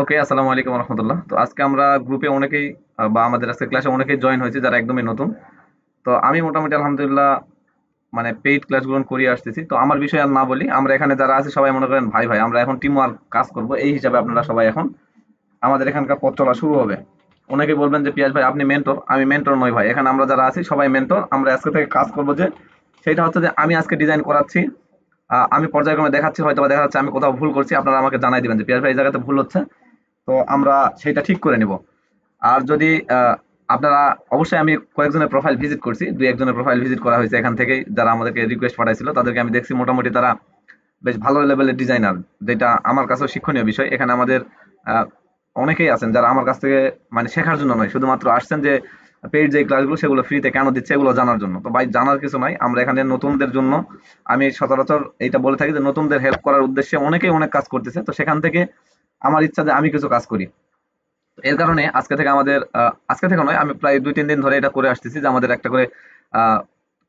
ওকে, আসসালামু আলাইকুম রহমতুল্লাহ। তো আজকে আমরা গ্রুপে অনেকেই বা আমাদের আজকে ক্লাসে অনেকেই জয়েন হয়েছে যারা একদমই নতুন। তো আমি মোটামুটি আলহামদুলিল্লাহ মানে পেইড ক্লাসগুলো করিয়ে আসতেছি। তো আমার বিষয় আর না বলি, আমরা এখানে যারা আছি সবাই মনে করেন ভাই ভাই, আমরা এখন টিম ওয়ার্ক কাজ করব এই হিসাবে আপনারা সবাই এখন আমাদের এখানকার পথ চলা শুরু হবে। অনেকে বলবেন যে পিয়াস ভাই আপনি মেন্টর, আমি মেন্টর নই ভাই, এখানে আমরা যারা আছি সবাই মেন্টর। আমরা আজকে থেকে কাজ করব যে সেটা হচ্ছে যে আমি আজকে ডিজাইন করাচ্ছি, আমি পর্যায়ক্রমে দেখাচ্ছি, হয়তো বা দেখা যাচ্ছে আমি কোথাও ভুল করছি, আপনারা আমাকে জানাই দিবেন যে পিয়াস ভাই এই জায়গাতে ভুল হচ্ছে, তো আমরা সেটা ঠিক করে নিব। আর যদি আপনারা অবশ্যই, আমি কয়েকজনের প্রোফাইল ভিজিট করছি, দুই একজনের প্রোফাইল ভিজিট করা হয়েছে এখান থেকেই, যারা আমাদেরকে রিকোয়েস্ট পাঠাইছিল তাদেরকে আমি দেখছি মোটামুটি তারা বেশ ভালো লেভেলের ডিজাইনার, যেটা আমার কাছেও শিক্ষণীয় বিষয়। এখানে আমাদের আহ, অনেকেই আছেন যারা আমার কাছ থেকে মানে শেখার জন্য নয়, শুধুমাত্র আসছেন যে পেইড যে ক্লাসগুলো সেগুলো ফ্রিতে কেন দিচ্ছে এগুলো জানার জন্য। তো ভাই জানার কিছু নাই, আমরা এখানে নতুনদের জন্য, আমি সচরাচর এইটা বলে থাকি যে নতুনদের হেল্প করার উদ্দেশ্যে অনেকেই অনেক কাজ করতেছে, তো সেখান থেকে আমার ইচ্ছা যে আমি কিছু কাজ করি। এর কারণে আজকে থেকে আমাদের আজকে থেকে নয়, আমি প্রায় ২-৩ দিন ধরে এটা করে আসতেছি যে আমাদের একটা করে আ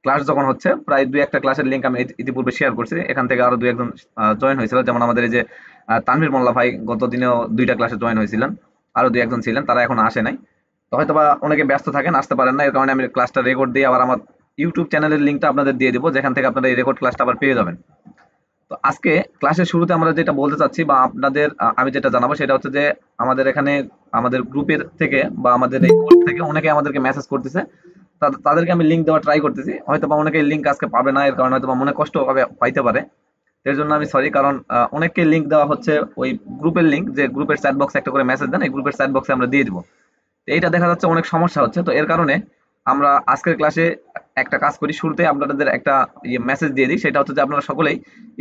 ক্লাস যখন হচ্ছে, প্রায় ২-১ টা ক্লাসের লিংক আমি ইতিপূর্বে শেয়ার করছি। এখান থেকে আরো ২-১ জন জয়েন হয়েছিল। যেমন আমাদের এই যে তানভীর মোল্লা ভাই গত দিনেও ২ টা ক্লাসে জয়েন হয়েছিলেন। আরো ২-১ জন ছিলেন, তারা এখনো আসে নাই। তো হয়তোবা অনেকে ব্যস্ত থাকেন, আসতে পারেন না। এর কারণে আমি ক্লাসটা রেকর্ড দিয়ে আবার আমার YouTube চ্যানেলের লিংকটা আপনাদের দিয়ে দিব, যেখান থেকে আপনারা এই রেকর্ড ক্লাসটা আবার পেয়ে যাবেন। তো আজকে ক্লাসের শুরুতে আমরা যেটা বলতে চাচ্ছি বা আপনাদের আমি যেটা জানাবো সেটা হচ্ছে যে আমাদের এখানে আমাদের গ্রুপের থেকে বা আমাদের এই গ্রুপ থেকে অনেকে আমাদেরকে মেসেজ করতেছে। তাদেরকে আমি লিংক দেওয়ার ট্রাই করতেছি, হয়তো বা অনেকে লিংক আজকে পাবে না, এর কারণে হয়তো বা মনে কষ্ট হবে, পাইতে পারে। এর জন্য আমি সরি, কারণ অনেককে লিংক দেওয়া হচ্ছে ওই গ্রুপের লিংক, যে গ্রুপের চ্যাট বক্সে একটা করে মেসেজ দেন, এই গ্রুপের চ্যাট বক্সে আমরা দিয়ে দিব। তো এইটা দেখা যাচ্ছে অনেক সমস্যা হচ্ছে, তো এর কারণে আমরা আজকের ক্লাসে একটা কাজ করি, শুরুতে আপনাদের একটা মেসেজ দিয়ে দিই, সেটা হচ্ছে যে আপনারা সকলেই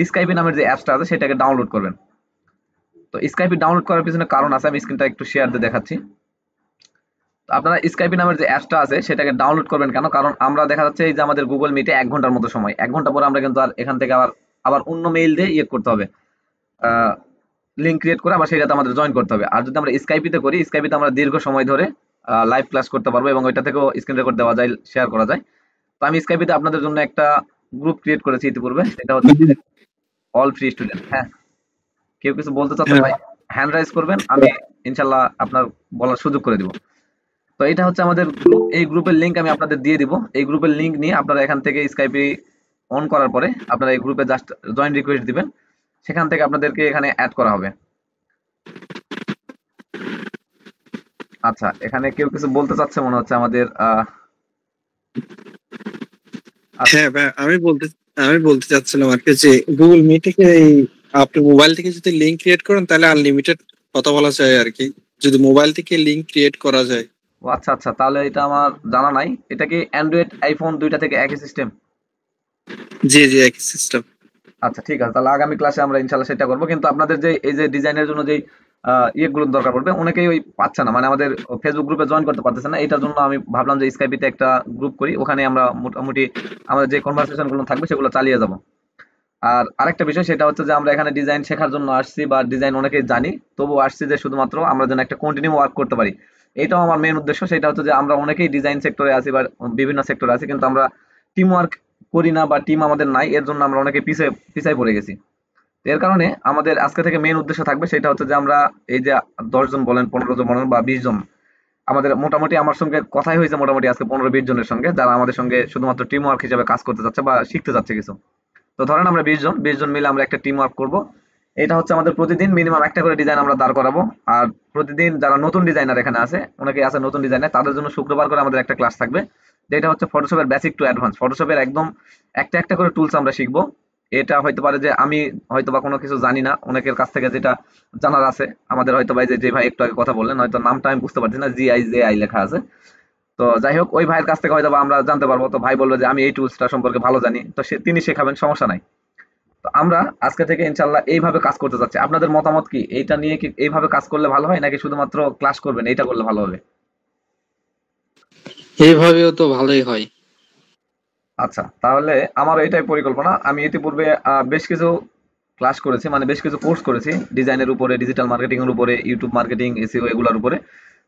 স্কাইপি নামের যে অ্যাপসটা আছে সেটাকে ডাউনলোড করবেন। তো স্কাইপি ডাউনলোড করার পিছনে কারণ আছে, আমি স্ক্রিনটা একটু শেয়ার দিয়ে দেখাচ্ছি। তো আপনারা স্কাইপি নামের যে অ্যাপসটা আছে সেটাকে ডাউনলোড করবেন কেন, কারণ আমরা দেখা যাচ্ছে এই যে আমাদের গুগল মিটে ১ ঘন্টার মতো সময়, ১ ঘন্টা পরে আমরা কিন্তু আর এখান থেকে আবার আবার অন্য মেইল দিয়ে করতে হবে, লিঙ্ক ক্রিয়েট করে আবার সেটাতে আমাদের জয়েন করতে হবে। আর যদি আমরা স্কাইপিতে করি, স্কাইপিতে আমরা দীর্ঘ সময় ধরে লাইভ ক্লাস করতে পারবো এবং ওইটা থেকেও স্ক্রিন রেকর্ড দেওয়া যায়, শেয়ার করা যায়। তো আমি স্কাইপিতে আপনাদের জন্য একটা গ্রুপ ক্রিয়েট করেছি ইতিপূর্বে, সেটা হচ্ছে অল ফ্রি স্টুডেন্ট। হ্যাঁ, কেউ কিছু বলতে চাচ্ছেন হ্যাঁ ভাই, হ্যান্ড রাইজ করবেন, আমি ইনশাল্লাহ আপনার বলার সুযোগ করে দিব। তো এটা হচ্ছে আমাদের গ্রুপ, এই গ্রুপের লিংক আমি আপনাদের দিয়ে দিব। এই গ্রুপের লিংক নিয়ে আপনারা এখান থেকে স্কাইপে অন করার পরে আপনারা এই গ্রুপে জাস্ট জয়েন রিকোয়েস্ট দিবেন, সেখান থেকে আপনাদেরকে এখানে অ্যাড করা হবে। আচ্ছা, এখানে কেউ কিছু বলতে চাচ্ছে মনে হচ্ছে আমাদের আচ্ছা। হ্যাঁ ভাই, আমি বলতে চাচ্ছিলাম আর কি যে গুগল মিটে এই আপনি মোবাইল থেকে যদি লিংক ক্রিয়েট করেন তাহলে আনলিমিটেড কথা বলা যায় আর কি, যদি মোবাইল থেকে লিংক ক্রিয়েট করা যায়। ও আচ্ছা আচ্ছা, তাহলে এটা আমার জানা নাই। এটা কি অ্যান্ড্রয়েড আইফোন দুইটা থেকে একই সিস্টেম? জি জি, একই সিস্টেম। আচ্ছা ঠিক আছে, তাহলে আগামী ক্লাসে আমরা ইনশাল্লাহ সেটা করবো। কিন্তু আপনাদের যে এই যে ডিজাইনের জন্য যেই ইয়েগুলো দরকার পড়বে, অনেকেই ওই পাচ্ছে না, মানে আমাদের ফেসবুক গ্রুপে জয়েন করতে পারতেছে না। এটার জন্য আমি ভাবলাম যে স্কাইপিতে একটা গ্রুপ করি, ওখানে আমরা মোটামুটি আমাদের যে কনভারসেশন গুলো থাকবে সেগুলো চালিয়ে যাব। আর আরেকটা বিষয় সেটা হচ্ছে যে আমরা এখানে ডিজাইন শেখার জন্য আসছি বা ডিজাইন অনেকেই জানি, তবু আসছি যে শুধুমাত্র আমরা যেন একটা কন্টিনিউ ওয়ার্ক করতে পারি। এটাও আমার মেন উদ্দেশ্য। সেটা হচ্ছে যে আমরা অনেকেই ডিজাইন সেক্টরে আছি বা বিভিন্ন সেক্টরে আছি, কিন্তু আমরা টিম ওয়ার্ক করি না বা টিম আমাদের নাই, এর জন্য আমরা অনেকে পিছিয়ে পিছিয়ে পড়ে গেছি। তো এর কারণে আমাদের আজকে থেকে মেন উদ্দেশ্য থাকবে সেটা হচ্ছে যে আমরা এই যে ১০ জন বলেন, ১৫ জন বলেন বা ২০ জন, আমাদের মোটামুটি আমার সঙ্গে কথাই হয়েছে মোটামুটি আজকে ১৫-২০ জনের সঙ্গে, যারা আমাদের সঙ্গে শুধুমাত্র টিম ওয়ার্ক হিসেবে কাজ করতে চাচ্ছে বা শিখতে চাচ্ছে কিছু। তো ধরেন আমরা ২০ জন মিলে আমরা একটা টিম ওয়ার্ক করব। এটা হচ্ছে আমাদের প্রতিদিন মিনিমাম একটা করে ডিজাইন আমরা দাঁড় করাবো। আর প্রতিদিন যারা নতুন ডিজাইনার এখানে আছে, অনেকে আছে নতুন ডিজাইনার, তাদের জন্য শুক্রবার করে আমাদের একটা ক্লাস থাকবে, যেটা হচ্ছে ফটোশপের বেসিক টু অ্যাডভান্স। ফটোশপের একদম একটা একটা করে টুলস আমরা শিখবো। এটা হয়তো পারে যে আমি হয়তো বা কোনো কিছু জানি না, অনেকের কাছ থেকে যেটা জানার আছে, আমাদের হয়তো ভাই যে ভাই একটু আগে কথা বললেন, হয়তো নামটা আমি বুঝতে পারছি না, GIJI লেখা আছে। তো যাই হোক, ওই ভাইয়ের কাছ থেকে হয়তো বা আমরা জানতে পারবো। তো ভাই বললো যে আমি এই টুলসটা সম্পর্কে ভালো জানি, তো তিনি শেখাবেন, সমস্যা নাই। তো আমরা আজকে থেকে ইনশাল্লাহ এইভাবে কাজ করতে চাচ্ছি। আপনাদের মতামত কি, এইটা নিয়ে কি এইভাবে কাজ করলে ভালো হয় নাকি শুধুমাত্র ক্লাস করবেন এইটা করলে ভালো হবে? এইভাবেও তো ভালোই হয়। আচ্ছা, তাহলে আমার এটাই পরিকল্পনা। আমি ইতিপূর্বে বেশ কিছু ক্লাস করেছি, মানে বেশ কিছু কোর্স করেছি ডিজাইনের উপরে, ডিজিটাল মার্কেটিং এর উপরে, ইউটিউব মার্কেটিং, এসইও এগুলোর উপরে।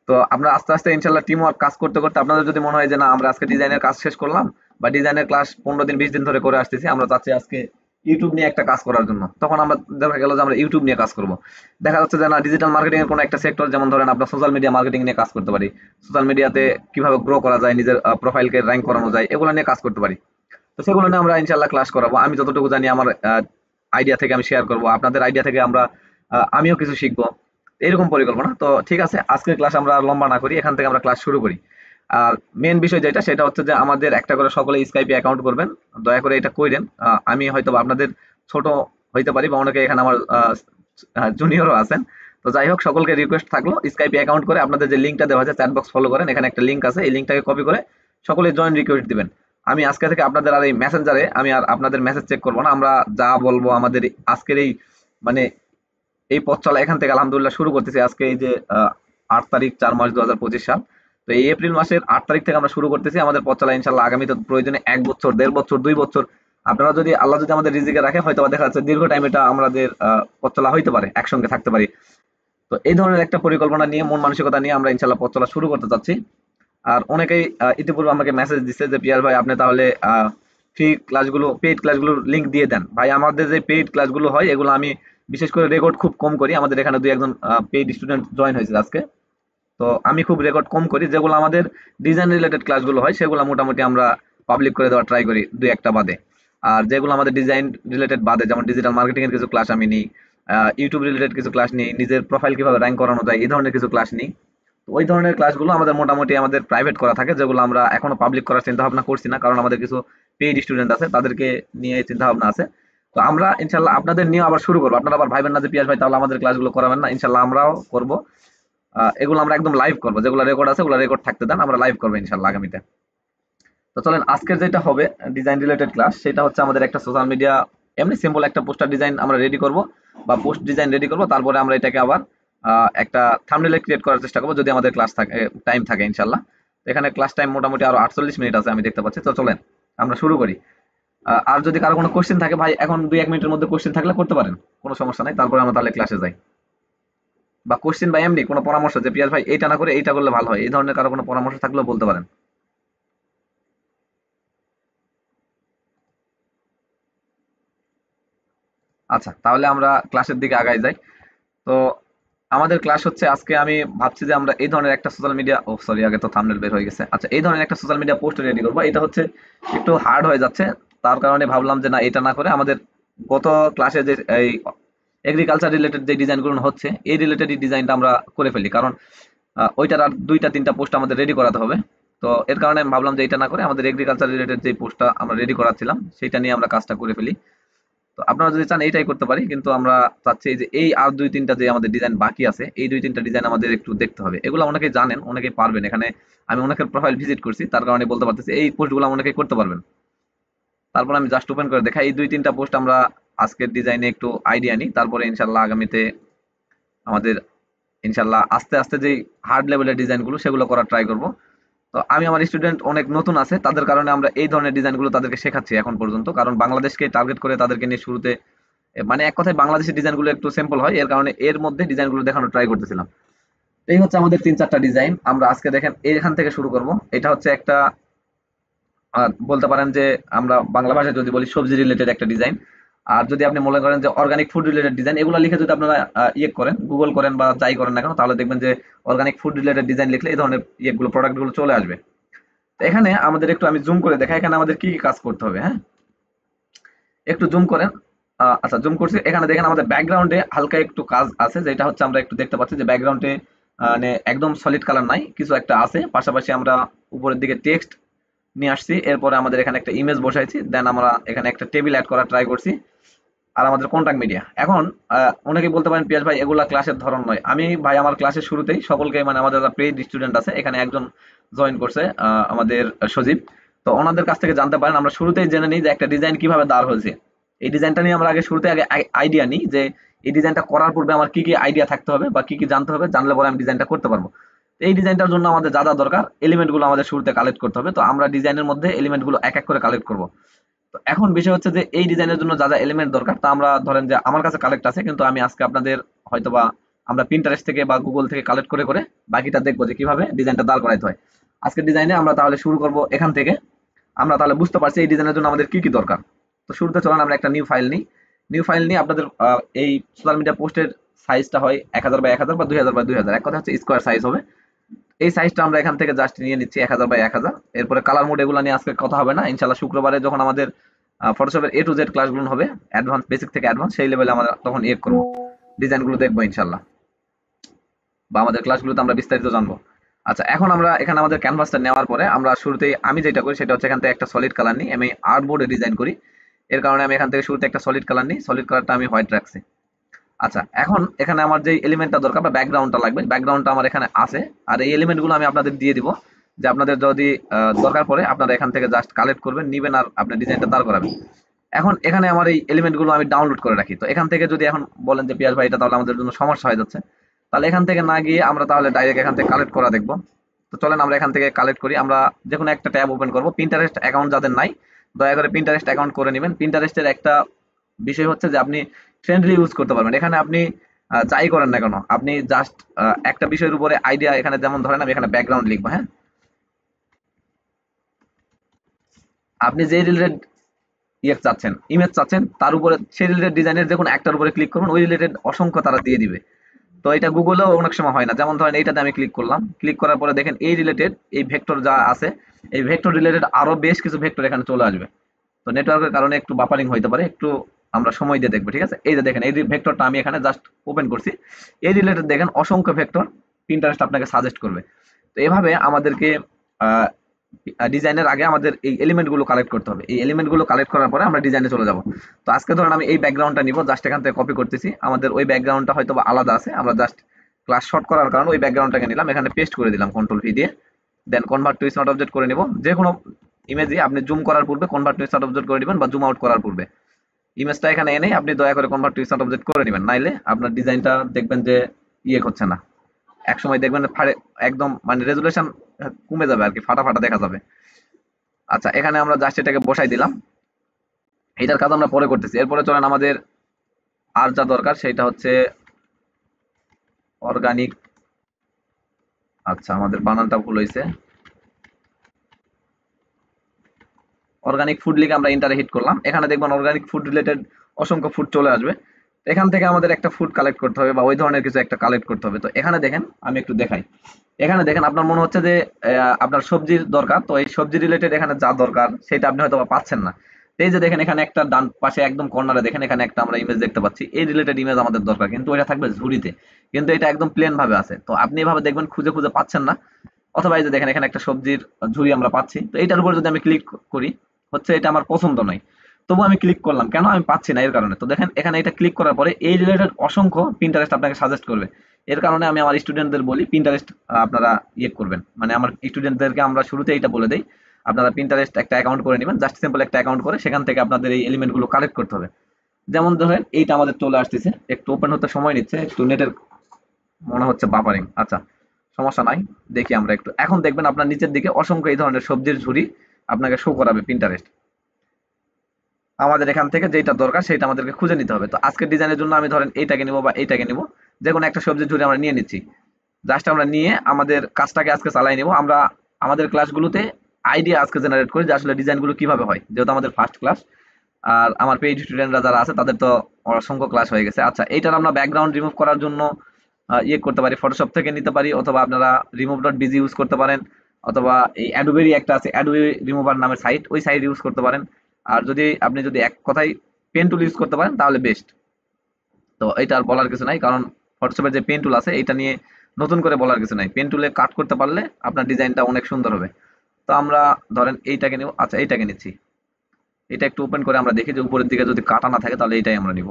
তো আমরা আস্তে আস্তে ইনশাল্লাহ টিম ওয়ার্ক কাজ করতে করতে আপনাদের যদি মনে হয় যে না আমরা আজকে ডিজাইনের কাজ শেষ করলাম বা ডিজাইনের ক্লাস ১৫ দিন ২০ দিন ধরে করে আসতেছি, আমরা চাচ্ছি আজকে ইউটিউব নিয়ে একটা কাজ করার জন্য, তখন আমরা দেখা গেল যে আমরা ইউটিউব নিয়ে কাজ করব। দেখা যাচ্ছে যে না, ডিজিটাল মার্কেটিং এর কোনো একটা সেক্টর, যেমন ধরেন আপনার সোশ্যাল মিডিয়া মার্কেটিং নিয়ে কাজ করতে পারি, সোশ্যাল মিডিয়াতে কিভাবে গ্রো করা যায়, নিজের প্রোফাইলকে র্যাঙ্ক করানো যায়, এগুলো নিয়ে কাজ করতে পারি। তো সেগুলো নিয়ে আমরা ইনশাল্লাহ ক্লাস করাবো। আমি যতটুকু জানি আমার আইডিয়া থেকে আমি শেয়ার করব, আপনাদের আইডিয়া থেকে আমরা আমিও কিছু শিখবো, এরকম পরিকল্পনা। তো ঠিক আছে, আজকের ক্লাস আমরা আর লম্বা না করি, এখান থেকে আমরা ক্লাস শুরু করি। আর মেন বিষয় যেটা, সেটা হচ্ছে যে আমাদের একটা করে সকলে স্কাইপে অ্যাকাউন্ট করবেন, দয়া করে এটা কইরেন। আমি হয়তো বা আপনাদের ছোট হইতে পারি, বা অনেকে এখানে আমার জুনিয়রও আছেন। তো যাই হোক, সকলকে রিকোয়েস্ট থাকলো স্কাইপে অ্যাকাউন্ট করে আপনাদের যে লিঙ্কটা দেওয়া আছে, চ্যাট বক্স ফলো করেন, এখানে একটা লিঙ্ক আছে, এই লিঙ্কটাকে কপি করে সকলে জয়েন রিকোয়েস্ট দিবেন। আমি আজকে থেকে আপনাদের আর এই মেসেঞ্জারে আমি আর আপনাদের মেসেজ চেক করবো না, আমরা যা বলবো আমাদের আজকের এই মানে এই পথ চলা এখান থেকে আলহামদুলিল্লাহ শুরু করতেছি। আজকে এই যে 8 তারিখ 4 মাস 2025 সাল, তো এই এপ্রিল মাসের 8 তারিখ থেকে আমরা শুরু করতেছি আমাদের পথ চলা। ইনশাল্লাহ আগামীতে প্রয়োজনে 1 বছর, 1.5 বছর, 2 বছর, আপনারা যদি আল্লাহ যদি আমাদের রিজিকে রাখে, হয়তো দেখা যাচ্ছে দীর্ঘ টাইম এটা আমাদের পথ চলা হইতে পারে, একসঙ্গে থাকতে পারি। তো এই ধরনের একটা পরিকল্পনা নিয়ে, মন মানসিকতা নিয়ে আমরা ইনশাল্লাহ পথ চলা শুরু করতে চাচ্ছি। আর অনেকেই ইতিপূর্বে আমাকে মেসেজ দিচ্ছে যে পিয়ার ভাই, আপনি তাহলে ফ্রি ক্লাসগুলো, পেইড ক্লাসগুলোর লিঙ্ক দিয়ে দেন। ভাই, আমাদের যে পেইড ক্লাসগুলো হয় এগুলো আমি বিশেষ করে রেকর্ড খুব কম করি। আমাদের এখানে দুই একজন পেইড স্টুডেন্ট জয়েন হয়েছে আজকে। তো আমি খুব রেকর্ড কম করি, যেগুলো আমাদের ডিজাইন রিলেটেড ক্লাসগুলো হয় সেগুলো মোটামুটি আমরা পাবলিক করে দেওয়ার ট্রাই করি, দুই একটা বাদে। আর যেগুলো আমাদের ডিজাইন রিলেটেড বাদে, যেমন ডিজিটাল মার্কেটিং এর কিছু ক্লাস আমি নিই, ইউটিউব রিলেটেড কিছু ক্লাস নিই, নিজের প্রোফাইল কিভাবে র্যাঙ্ক করানো যায় এই ধরনের কিছু ক্লাস নিই। তো ওই ধরনের ক্লাসগুলো আমাদের মোটামুটি আমাদের প্রাইভেট করা থাকে, যেগুলো আমরা এখনো পাবলিক করার চিন্তা ভাবনা করছি না, কারণ আমাদের কিছু পেইড স্টুডেন্ট আছে, তাদেরকে নিয়ে চিন্তা ভাবনা আছে। তো আমরা ইনশাল্লাহ আপনাদের নিয়ে আবার শুরু করবো। আপনারা আবার ভাইবেন না যে পিয়াস ভাই তাহলে আমাদের ক্লাসগুলো করাবেন না, ইনশাল্লাহ আমরাও করবো। এগুলো আমরা একদম লাইভ করবো, যেগুলো রেকর্ড আছে ওগুলো রেকর্ড থাকতে দেন, আমরা লাইভ করবো ইনশাল্লাহ আগামীতে। তো চলেন, আজকের যেটা হবে ডিজাইন রিলেটেড ক্লাস, সেটা হচ্ছে আমাদের একটা সোশ্যাল মিডিয়া, এমনি সিম্পল একটা পোস্টার ডিজাইন আমরা রেডি করব, বা পোস্ট ডিজাইন রেডি করব। তারপরে আমরা এটাকে আবার একটা থাম্বনেল ক্রিয়েট করার চেষ্টা করবো, যদি আমাদের ক্লাস থাকে, টাইম থাকে ইনশাল্লাহ। তো এখানে ক্লাস টাইম মোটামুটি আরো 48 মিনিট আছে আমি দেখতে পাচ্ছি। তো চলেন আমরা শুরু করি। আর যদি কারো কোনো কোশ্চেন থাকে ভাই, এখন 2-1 মিনিটের মধ্যে কোশ্চেন থাকলে করতে পারেন, কোনো সমস্যা নাই। তারপরে আমরা তাহলে ক্লাসে যাই। বা কোশ্চেন বা এমনি কোনো পরামর্শ, যে পিয়াস ভাই এইটা না করে এইটা করলে ভালো হয়, এই ধরনের কারো কোনো পরামর্শ থাকলেও বলতে পারেন। আচ্ছা, তাহলে আমরা ক্লাসের দিকে আগাই যাই। তো আমাদের ক্লাস হচ্ছে আজকে, আমি ভাবছি যে আমরা এই ধরনের একটা সোশ্যাল মিডিয়া, ও সরি, আগে তো থাম্বনেল বের হয়ে গেছে। আচ্ছা, এই ধরনের একটা সোশ্যাল মিডিয়া পোস্ট রেডি করবো। এটা হচ্ছে একটু হার্ড হয়ে যাচ্ছে, তার কারণে ভাবলাম যে না, এটা না করে আমাদের গত ক্লাসে যে এই এগ্রিকালচার রিলেটেড যে ডিজাইনগুলো হচ্ছে, এই রিলেটেড ডিজাইনটা আমরা করে ফেলি, কারণ ওইটার আর 2-3টা পোস্ট আমাদের রেডি করাতে হবে। তো এর কারণে আমি ভাবলাম যে এটা না করে আমাদের এগ্রিকালচার রিলেটেড যে পোস্টটা আমরা রেডি করাচ্ছিলাম, সেটা নিয়ে আমরা কাজটা করে ফেলি। তো আপনারা যদি চান এইটাই করতে পারি, কিন্তু আমরা চাচ্ছি যে এই আর 2-3টা যে আমাদের ডিজাইন বাকি আছে, এই 2-3টা ডিজাইন আমাদের একটু দেখতে হবে। এগুলো অনেকেই জানেন, অনেকেই পারবেন। এখানে আমি অনেকের প্রোফাইল ভিজিট করছি, তার কারণে বলতে পারতেছি এই পোস্টগুলো অনেকেই করতে পারবেন। তারপর আমি জাস্ট ওপেন করে দেখাই, এই 2-3টা পোস্ট আমরা আজকের ডিজাইনে একটু আইডিয়া নিই, তারপরে ইনশাল্লাহ আগামীতে আমাদের ইনশাল্লাহ আস্তে আস্তে যেই হার্ড লেভেলের ডিজাইনগুলো সেগুলো করার ট্রাই করব। তো আমি, আমার স্টুডেন্ট অনেক নতুন আছে, তাদের কারণে আমরা এই ধরনের ডিজাইনগুলো তাদেরকে শেখাচ্ছি এখন পর্যন্ত, কারণ বাংলাদেশকে টার্গেট করে তাদেরকে নিয়ে শুরুতে মানে এক কথায় বাংলাদেশের ডিজাইনগুলো একটু সিম্পল হয়, এর কারণে এর মধ্যে ডিজাইনগুলো দেখানোর ট্রাই করতেছিলাম। এই হচ্ছে আমাদের 3-4টা ডিজাইন। আমরা আজকে দেখেন এখান থেকে শুরু করব। এটা হচ্ছে একটা বলতে পারেন যে আমরা বাংলা ভাষায় যদি বলি সবজি রিলেটেড একটা ডিজাইন। আর যদি আপনি মনে করেন যে অর্গানিক ফুড রিলেটেড ডিজাইন, এগুলো লিখে যদি আপনারা ইয়ে করেন, গুগল করেন বা যাই করেন না কেন, তাহলে দেখবেন যে অর্গানিক ফুড রিলেটেড ডিজাইন লিখলে এই ধরনের ইয়েগুলো, প্রোডাক্টগুলো চলে আসবে। তো এখানে আমাদের একটু আমি জুম করে দেখাই, এখানে আমাদের কি কি কাজ করতে হবে। হ্যাঁ, একটু জুম করেন। আচ্ছা, জুম করছি। এখানে দেখেন আমাদের ব্যাকগ্রাউন্ডে হালকা একটু কাজ আছে, যেটা হচ্ছে আমরা একটু দেখতে পাচ্ছি যে ব্যাকগ্রাউন্ডে মানে একদম সলিড কালার নাই, কিছু একটা আছে। পাশাপাশি আমরা উপরের দিকে টেক্সট নিয়ে আসছি, এরপরে আমাদের এখানে একটা ইমেজ বসাইছি, দেন আমরা এখানে একটা টেবিল অ্যাড করার ট্রাই করছি। আর আমাদের কন্টাক্ট মিডিয়া। এখন অনেকে বলতে পারেন পিয়াস ভাই এগুলা ক্লাসের ধরন নয়। আমি ভাই আমার ক্লাসের শুরুতেই সকলকে, মানে আমাদের যারা পেইড স্টুডেন্ট আছে, এখানে একজন জয়েন করছে আমাদের সজীব। তো ওনাদের কাছ থেকে জানতে পারেন, আমরা শুরুতেই জেনে নিই যে একটা ডিজাইন কিভাবে দাঁড় হয়েছে। এই ডিজাইনটা নিয়ে আমরা আগে শুরুতে আগে আইডিয়া নিই যে এই ডিজাইনটা করার পূর্বে আমার কি কি আইডিয়া থাকতে হবে বা কি কি জানতে হবে, জানলে পরে আমি ডিজাইনটা করতে পারবো। এই ডিজাইনটার জন্য আমাদের যা যা দরকার, এলিমেন্ট গুলো আমাদের শুরুতে কালেক্ট করতে হবে। তো আমরা ডিজাইনের মধ্যে এলিমেন্ট গুলো এক এক করে কালেক্ট করবো। তো এখন বিষয় হচ্ছে যে এই ডিজাইনের জন্য যা যা এলিমেন্ট দরকার, তা আমরা ধরেন যে আমার কাছে কালেক্ট আছে, কিন্তু আমি আজকে আপনাদের হয়তোবা আমরা পিন্টারেস্ট থেকে বা গুগল থেকে কালেক্ট করে করে বাকিটা দেখবো যে কিভাবে ডিজাইনটা দাঁড় করাইতে হয়। আজকের ডিজাইনে আমরা তাহলে শুরু করব এখান থেকে। আমরা তাহলে বুঝতে পারছি এই ডিজাইনের জন্য আমাদের কি কি দরকার। তো শুরুতে চলেন আমরা একটা নিউ ফাইল নিয়ে আপনাদের এই সোশ্যাল মিডিয়া পোস্টের সাইজটা হয় 1000 বাই 1000 বা 2000 বাই 2000, এক কথা হচ্ছে স্কোয়ার সাইজ হবে। এই সাইজটা আমরা এখান থেকে জাস্ট নিয়ে নিচ্ছি 1000 বাই 1000। এরপরে কালার মোড এগুলো নিয়ে আজকে কথা হবে না, ইনশাল্লাহ শুক্রবারে যখন আমাদের ফটোশপের A to Z ক্লাসগুলো হবে, অ্যাডভান্স বেসিক থেকে অ্যাডভান্স, সেই লেভেলে আমরা তখন করবো, ডিজাইনগুলো দেখবো ইনশাল্লাহ, বা আমাদের ক্লাসগুলোতে আমরা বিস্তারিত জানবো। আচ্ছা, এখন আমরা এখানে আমাদের ক্যানভাসটা নেওয়ার পরে আমরা শুরুতেই আমি যেটা করি সেটা হচ্ছে এখান থেকে একটা সলিড কালার নিই, আমি আর্ট বোর্ডে ডিজাইন করি, এর কারণে আমি এখান থেকে শুরুতে একটা সলিড কালার নিই, সলিড কালারটা আমি হোয়াইট রাখছি। আচ্ছা, এখন এখানে আমার যে এলিমেন্টটা দরকার বা ব্যাকগ্রাউন্ডটা লাগবে, ব্যাকগ্রাউন্ডটা আমার এখানে আছে, আর এই এলিমেন্টগুলো আমি আপনাদের দিয়ে দিব, যে আপনাদের যদি দরকার পড়ে আপনারা এখান থেকে জাস্ট কালেক্ট করবেন, নিবেন, আর আপনার ডিজাইনটা দাঁড় করাবেন। এখন এখানে আমার এই এলিমেন্টগুলো আমি ডাউনলোড করে রাখি। তো এখান থেকে যদি এখন বলেন যে পিয়াস ভাই এটা তাহলে আমাদের জন্য সমস্যা হয়ে যাচ্ছে, তাহলে এখান থেকে না গিয়ে আমরা তাহলে ডাইরেক্ট এখান থেকে কালেক্ট করা দেখবো। তো চলেন আমরা এখান থেকে কালেক্ট করি। আমরা যে কোনো একটা ট্যাব ওপেন করবো। পিন্টারেস্ট অ্যাকাউন্ট যাদের নাই, দয়া করে পিন্টারেস্ট অ্যাকাউন্ট করে নেবেন। পিন্টারেস্টের একটা বিষয় হচ্ছে যে আপনি ফ্রেন্ডলি ইউজ করতে পারবেন। এখানে আপনি যাই করেন না কেন, আপনি জাস্ট একটা বিষয়ের উপরে আইডিয়া, এখানে যেমন ধরেন আমি এখানে ব্যাকগ্রাউন্ড লিখবো, হ্যাঁ, আপনি যে রিলেটেড চাচ্ছেন, ইমেজ চাচ্ছেন, তার উপরে সেই রিলেটেড ডিজাইনের যে কোনো একটার উপরে ক্লিক করবেন, ওই রিলেটেড অসংখ্য তারা দিয়ে দিবে। তো এটা গুগলেও অনেক সময় হয় না। যেমন ধরেন এইটাতে আমি ক্লিক করলাম, ক্লিক করার পরে দেখেন এই রিলেটেড এই ভেক্টর যা আছে, এই ভেক্টর রিলেটেড আরো বেশ কিছু ভেক্টর এখানে চলে আসবে। তো নেটওয়ার্কের কারণে একটু বাফারিং হইতে পারে, একটু আমরা সময় দিয়ে দেখবো, ঠিক আছে। এই যে দেখেন এই ভেক্টরটা আমি এখানে জাস্ট ওপেন করছি, এই রিলেটেড দেখেন অসংখ্য ভেক্টর পিন্টারেস্ট আপনাকে সাজেস্ট করবে। তো এভাবে আমাদেরকে ডিজাইনের আগে আমাদের এই এলিমেন্ট গুলো কালেক্ট করতে হবে। এই এলিমেন্ট গুলো কালেক্ট করার পরে আমরা ডিজাইনে চলে যাব। তো আজকে ধরেন আমি এই ব্যাকগ্রাউন্ডটা নিব, জাস্ট এখান থেকে কপি করতেছি, আমাদের ওই ব্যাকগ্রাউন্ডটা হয়তো বা আলাদা আছে, আমরা জাস্ট ক্লাস শর্ট করার কারণে ওই ব্যাকগ্রাউন্ডটাকে নিলাম, এখানে পেস্ট করে দিলাম কন্ট্রোল ভি দিয়ে, দেন কনভার্ট টু স্মার্ট অবজেক্ট করে নিব। যে কোনো ইমেজই আপনি জুম করার পূর্বে কনভার্ট টু স্মার্ট অবজেক্ট করে দিবেন, বা জুম আউট করার পূর্বে ইমেজটা এখানে এনে আপনি দয়া করে কনভার্ট টু স্মার্ট অবজেক্ট করে নেবেন, নাইলে আপনার ডিজাইনটা দেখবেন যে হচ্ছে না, একসময় দেখবেন একদম মানে রেজুলেশন কমে যাবে আর কি, ফাটা ফাটা দেখা যাবে। আচ্ছা, এখানে আমরা জাস্ট এটাকে বসাই দিলাম, এটার কাজ আমরা পরে করতেছি। এরপরে চলেন আমাদের আর যা দরকার সেটা হচ্ছে অর্গানিক। আচ্ছা, আমাদের বানানটা ভুল হয়েছে, অর্গানিক ফুড লিখে আমরা এন্টারে হিট করলাম। এখানে দেখবেন অর্গানিক ফুড রিলেটেড অসংখ্য ফুড চলে আসবে। এখান থেকে আমাদের একটা ফুড কালেক্ট করতে হবে, বা ওই ধরনের কিছু একটা কালেক্ট করতে হবে। তো এখানে দেখেন আমি একটু দেখাই, এখানে দেখেন আপনার মনে হচ্ছে যে আপনার সবজির দরকার, তো এই সবজি রিলেটেড এখানে যা দরকার সেটা আপনি হয়তো পাচ্ছেন না। তো এই যে দেখেন এখানে একটা ডান পাশে একদম কর্নারে দেখেন এখানে একটা আমরা ইমেজ দেখতে পাচ্ছি, এই রিলেটেড ইমেজ আমাদের দরকার, কিন্তু এটা থাকবে ঝুড়িতে, কিন্তু এটা একদম প্লেন ভাবে আছে। তো আপনি এভাবে দেখবেন খুঁজে খুঁজে পাচ্ছেন না, অথবা এই যে দেখেন এখানে একটা সবজির ঝুড়ি আমরা পাচ্ছি, তো এইটার উপর যদি আমি ক্লিক করি, হচ্ছে এটা আমার পছন্দ নয়, তবু আমি ক্লিক করলাম কেন, আমি পাচ্ছি না এর কারণে। তো দেখেন এখানে এটা ক্লিক করার পরে এই রিলেটেড অসংখ্য পিন্টারেস্ট আপনাকে সাজেস্ট করবে। এর কারণে আমি আমার স্টুডেন্টদের বলি পিন্টারেস্ট আপনারা করবেন, মানে আমার স্টুডেন্টদেরকে আমরা শুরুতে এটা বলে দেই, আপনারা পিন্টারেস্ট একটা অ্যাকাউন্ট করে নেবেন, জাস্ট সিম্পল একটা অ্যাকাউন্ট করে সেখান থেকে আপনাদের এই এলিমেন্ট গুলো কালেক্ট করতে হবে। যেমন ধরেন এইটা আমাদের চলে আসতেছে, একটু ওপেন হতে সময় নিচ্ছে, একটু নেটের মনে হচ্ছে বাফারিং। আচ্ছা, সমস্যা নাই, দেখি আমরা একটু। এখন দেখবেন আপনার নিচের দিকে অসংখ্য এই ধরনের সবজির ঝুড়ি আপনাকে শো করাবে পিন্টারেস্ট। আমাদের এখান থেকে যেটা দরকার সেটা আমাদেরকে খুঁজে নিতে হবে। তো আজকের ডিজাইনের জন্য আমি ধরেন এইটাকে নিব বা এইটাকে নিব, যে কোনো একটা সবজির ঝুড়ি আমরা নিয়ে নিচ্ছি। জাস্ট আমরা নিয়ে আমাদের কাজটাকে আজকে চালাই নিব। আমরা আমাদের ক্লাসগুলোতে আইডিয়া আজকে জেনারেট করি যে আসলে ডিজাইনগুলো কিভাবে হয়, যেহেতু আমাদের ফার্স্ট ক্লাস, আর আমার পেইড স্টুডেন্টরা যারা আছে তাদের তো অসংখ্য ক্লাস হয়ে গেছে। আচ্ছা, এইটার আমরা ব্যাকগ্রাউন্ড রিমুভ করার জন্য করতে পারি, ফটোশপ থেকে নিতে পারি, অথবা আপনারা রিমুভ ডট বিজি ইউজ করতে পারেন, অথবা এই অ্যাডোবেরই একটা আছে অ্যাডোবে রিমুভার নামের সাইট, ওই সাইট ইউজ করতে পারেন। আর যদি আপনি যদি এক কথায় পেন টুল ইউজ করতে পারেন তাহলে বেস্ট। তো এটা আর বলার কিছু নাই, কারণ ফটোশপের যে পেন টুল আছে এটা নিয়ে নতুন করে বলার কিছু নাই, পেন টুলে কাট করতে পারলে আপনার ডিজাইনটা অনেক সুন্দর হবে। তো আমরা ধরেন এইটাকে নিব। আচ্ছা, এইটাকে নিচ্ছি, এটা একটু ওপেন করে আমরা দেখি যে উপরের দিকে যদি কাটা না থাকে তাহলে এইটাই আমরা নিব।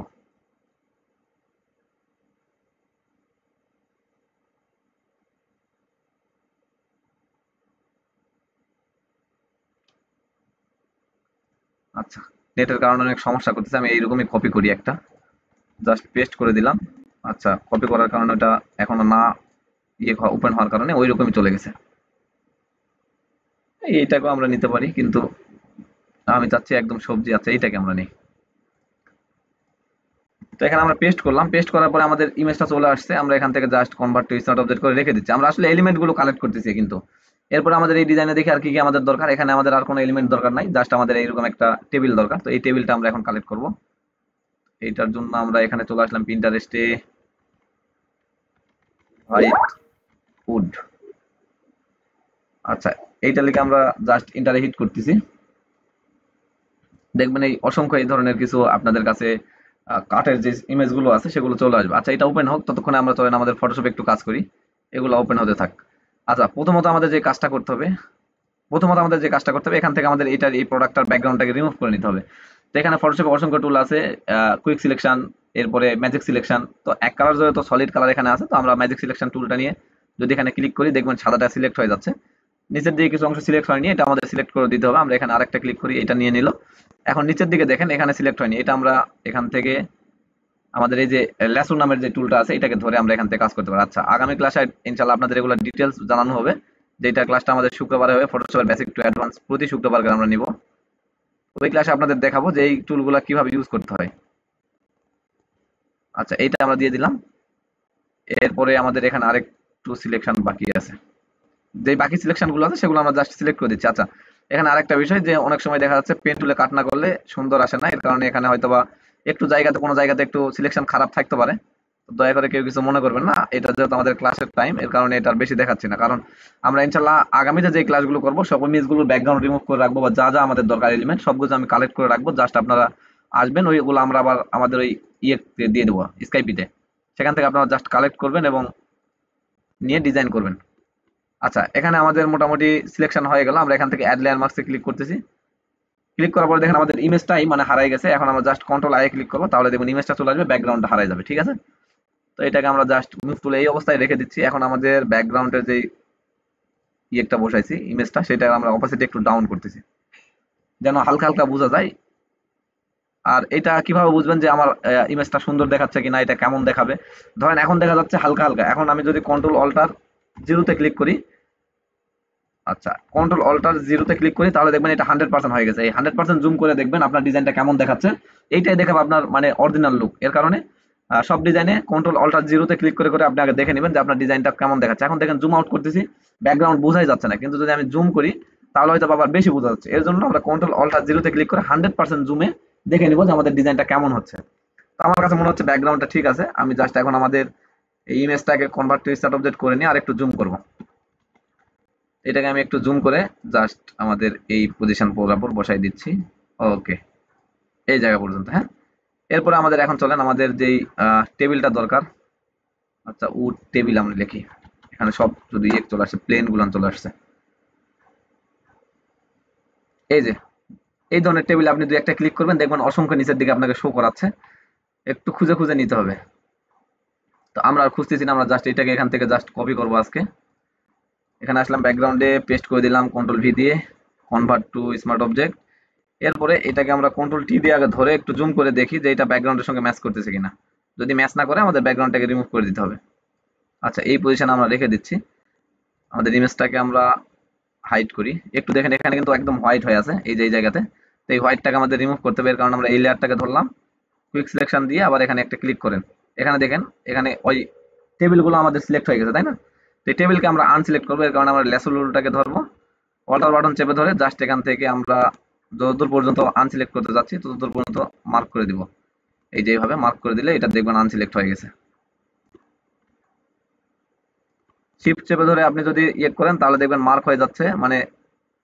আচ্ছা, নেটের কারণে অনেক সমস্যা করতেছে, আমি এইরকমই কপি করি একটা, জাস্ট পেস্ট করে দিলাম। আচ্ছা, কপি করার কারণে ওটা এখনো না ওপেন হওয়ার কারণে ওই রকমই চলে গেছে। এইটাকেও আমরা নিতে পারি, কিন্তু আমি চাচ্ছি একদম সবজি। আচ্ছা, এইটাকে আমরা নিই। তো এখানে আমরা পেস্ট করলাম, পেস্ট করার পরে আমাদের ইমেজটা চলে আসছে, আমরা এখান থেকে just convert to smart object করে রেখে দিচ্ছি। আমরা আসলে এলিমেন্ট গুলো কালেক্ট করতেছি কিন্তু, এরপর আমাদের এই ডিজাইনে দেখি আর কি কি আমাদের দরকার। এখানে আমাদের আর কোনো এলিমেন্ট দরকার নাই, জাস্ট আমাদের এইরকম একটা টেবিল দরকার। তো এই টেবিলটা আমরা এখন কালেক্ট করব। এইটার জন্য আমরা এখানে চলে আসলাম পিন্টারেস্টে, হোয়াইট উড। আচ্ছা, এইটা লিখে আমরা জাস্ট ইন্টারে হিট করতেছি। দেখবেন এই অসংখ্য এই ধরনের কিছু আপনাদের কাছে কাঠের যে ইমেজগুলো আছে সেগুলো চলে আসবে। আচ্ছা, এটা ওপেন হোক, ততক্ষণে আমরা চলেন আমাদের ফটোশপে একটু কাজ করি। এগুলো ওপেন হতে থাক। আচ্ছা, প্রথমত আমাদের যে কাজটা করতে হবে, এখান থেকে আমাদের এটার এই প্রোডাক্টটার ব্যাকগ্রাউন্ডটাকে রিমুভ করে নিতে হবে। তো এখানে ফটোশপে অসংখ্য টুল আছে, কুইক সিলেকশন, এরপরে ম্যাজিক সিলেকশন। তো এক কালার ধরে তো সলিড কালার এখানে আছে, তো আমরা ম্যাজিক সিলেকশন টুলটা নিয়ে যদি এখানে ক্লিক করি, দেখবেন সাদাটা সিলেক্ট হয়ে যাচ্ছে। নিচের দিকে কিছু অংশ সিলেক্ট হয়নি, এটা আমাদের সিলেক্ট করে দিতে হবে। আমরা এখানে আরেকটা ক্লিক করি, এটা নিয়ে নিল। এখন নিচের দিকে দেখেন এখানে সিলেক্ট হয়নি, এটা আমরা এখান থেকে আমাদের এই যে ল্যাসো নামের যে টুলটা আছে এটাকে ধরে আমরা এখান থেকে কাজ করতে পারি। আচ্ছা, আগামী ক্লাসে ইনশাআল্লাহ আপনাদের এগুলো ডিটেলস জানানো হবে। যেটা ক্লাসটা আমাদের শুক্রবারে হবে, ফটোশপের বেসিক টু অ্যাডভান্স, প্রতি শুক্রবার করে আমরা নিব। ওই ক্লাসে আপনাদের দেখাবো যে এই টুলগুলো কিভাবে ইউজ করতে হয়। আচ্ছা, এইটা আমরা দিয়ে দিলাম। এরপরে আমাদের এখানে আরেকটু সিলেকশন বাকি আছে, যে বাকি সিলেকশন গুলো আছে সেগুলো আমরা জাস্ট সিলেক্ট করে দিচ্ছি। আচ্ছা, এখানে আরেকটা বিষয় যে অনেক সময় দেখা যাচ্ছে পেন টুলে কাট না করলে সুন্দর আসে না, এর কারণে এখানে হয়তোবা একটু জায়গাতে কোনো জায়গাতে একটু সিলেকশন খারাপ থাকতে পারে। তো দয়া করে কেউ কিছু মনে করবেন না, এটা যেহেতু আমাদের ক্লাসের টাইম, এর কারণে এটা আর বেশি দেখাচ্ছি না। কারণ আমরা ইনশাল্লাহ আগামীতে যে ক্লাসগুলো করবো সব ইমেজগুলোর ব্যাকগ্রাউন্ড রিমুভ করে রাখবো, বা যা যা আমাদের দরকার এলিমেন্ট সবগুলো আমি কালেক্ট করে রাখবো। জাস্ট আপনারা আসবেন, ওইগুলো আমরা আবার আমাদের ওই ইয়ে দিয়ে দেবো স্কাইপিতে, সেখান থেকে আপনারা জাস্ট কালেক্ট করবেন এবং নিয়ে ডিজাইন করবেন। আচ্ছা, এখানে আমাদের মোটামুটি সিলেকশন হয়ে গেল। আমরা এখান থেকে অ্যাড লেয়ার মার্কসে ক্লিক করতেছি। ক্লিক করার পরে দেখেন আমাদের ইমেজটাই মানে হারাই গেছে। এখন আমরা জাস্ট কন্ট্রোল আই ক্লিক করবো, তাহলে দেখুন ইমেজটা চলে আসবে, ব্যাকগ্রাউন্ডটা হারাই যাবে। ঠিক আছে, তো এটাকে আমরা জাস্ট মুভ টুলে এই অবস্থায় রেখে দিচ্ছি। এখন আমাদের ব্যাকগ্রাউন্ডের যে ইয়েটা বসাইছি ইমেজটা, সেটা আমরা অপাসিটি একটু ডাউন করতেছি যেন হালকা হালকা বোঝা যায়। আর এটা কিভাবে বুঝবেন যে আমার ইমেজটা সুন্দর দেখাচ্ছে কিনা, এটা কেমন দেখাবে? ধরেন এখন দেখা যাচ্ছে হালকা হালকা। এখন আমি যদি কন্ট্রোল অল্টার জিরোতে ক্লিক করি, আচ্ছা কন্ট্রোল অল্টার জিরোতে ক্লিক করি, তাহলে দেখবেন এটা 100% হয়ে গেছে। এই 100% জুম করে দেখবেন আপনার ডিজাইনটা কেমন দেখাচ্ছে, এইটাই দেখাবে আপনার মানে অরিজিনাল লুক। এর কারণে সব ডিজাইনে কন্ট্রোল অল্টার জিরোতে ক্লিক করে করে আপনি আগে দেখে নেবেন যে আপনার ডিজাইনটা কেমন দেখাচ্ছে। এখন দেখেন জুম আউট করতেছি, ব্যাকগ্রাউন্ড বোঝাই যাচ্ছে না, কিন্তু যদি আমি জুম করি তাহলে হয়তো আবার বেশি বোঝা যাচ্ছে। এর জন্য আমরা কন্ট্রোল অল্টার জিরোতে ক্লিক করে 100% জুমে দেখে নিব যে আমাদের ডিজাইনটা কেমন হচ্ছে। তো আমার কাছে মনে হচ্ছে ব্যাকগ্রাউন্ডটা ঠিক আছে। আমি জাস্ট এখন আমাদের এই ইমেজটাকে কনভার্ট টু স্টার্ট অবজেক্ট করে নিয়ে আর একটু জুম করব। এটাকে আমি একটু জুম করে জাস্ট আমাদের এই পজিশন বরাবর বসাই দিচ্ছি। ওকে, এই জায়গা পর্যন্ত। হ্যাঁ, এরপরে আমাদের এখন চলেন আমাদের যেই টেবিলটা দরকার। আচ্ছা, উড টেবিল আমরা লিখি। এখানে সব যদি এক চলে আসছে, প্লেন গুলান চলে আসছে। এই যে এই ধরনের টেবিল আপনি দুই একটা ক্লিক করবেন, দেখবেন অসংখ্য নিচের দিকে আপনাকে শো করাচ্ছে। একটু খুঁজে খুঁজে নিতে হবে। তো আমরা আর খুঁজতেছি না, আমরা জাস্ট এটাকে এখান থেকে জাস্ট কপি করবো আজকে। এখানে আসলাম, ব্যাকগ্রাউন্ডে পেস্ট করে দিলাম কন্ট্রোল ভি দিয়ে, কনভার্ট টু স্মার্ট অবজেক্ট। এরপরে এটাকে আমরা কন্ট্রোল টি দিয়ে আগে ধরে একটু জুম করে দেখি যে এটা ব্যাকগ্রাউন্ডের সঙ্গে ম্যাচ করতেছে কিনা। যদি ম্যাচ না করে আমাদের ব্যাকগ্রাউন্ডটাকে রিমুভ করে দিতে হবে। আচ্ছা, এই পজিশনে আমরা রেখে দিচ্ছি। আমাদের ইমেজটাকে আমরা হাইড করি। একটু দেখেন এখানে কিন্তু একদম হোয়াইট হয়ে আছে এই যে এই জায়গাতে। তো এই হোয়াইটটাকে আমাদের রিমুভ করতে হবে, এর কারণে আমরা এই লেয়ারটাকে ধরলাম, কুইক সিলেকশন দিয়ে আবার এখানে একটা ক্লিক করেন। এখানে দেখেন এখানে ওই টেবিলগুলো আমাদের সিলেক্ট হয়ে গেছে, তাই না? তো এই টেবিলকে আমরা আনসিলেক্ট করবো, এর কারণে আমরা লেসো টুলটাকে ধরবো, অল্টার বাটন চেপে ধরে জাস্ট এখান থেকে আমরা যতদূর পর্যন্ত আনসিলেক্ট করতে যাচ্ছি ততদূর পর্যন্ত মার্ক করে দিব। এই যে এইভাবে মার্ক করে দিলে এটা দেখবেন আনসিলেক্ট হয়ে গেছে। শিফট চেপে ধরে আপনি যদি ইয়ে করেন তাহলে দেখবেন মার্ক হয়ে যাচ্ছে, মানে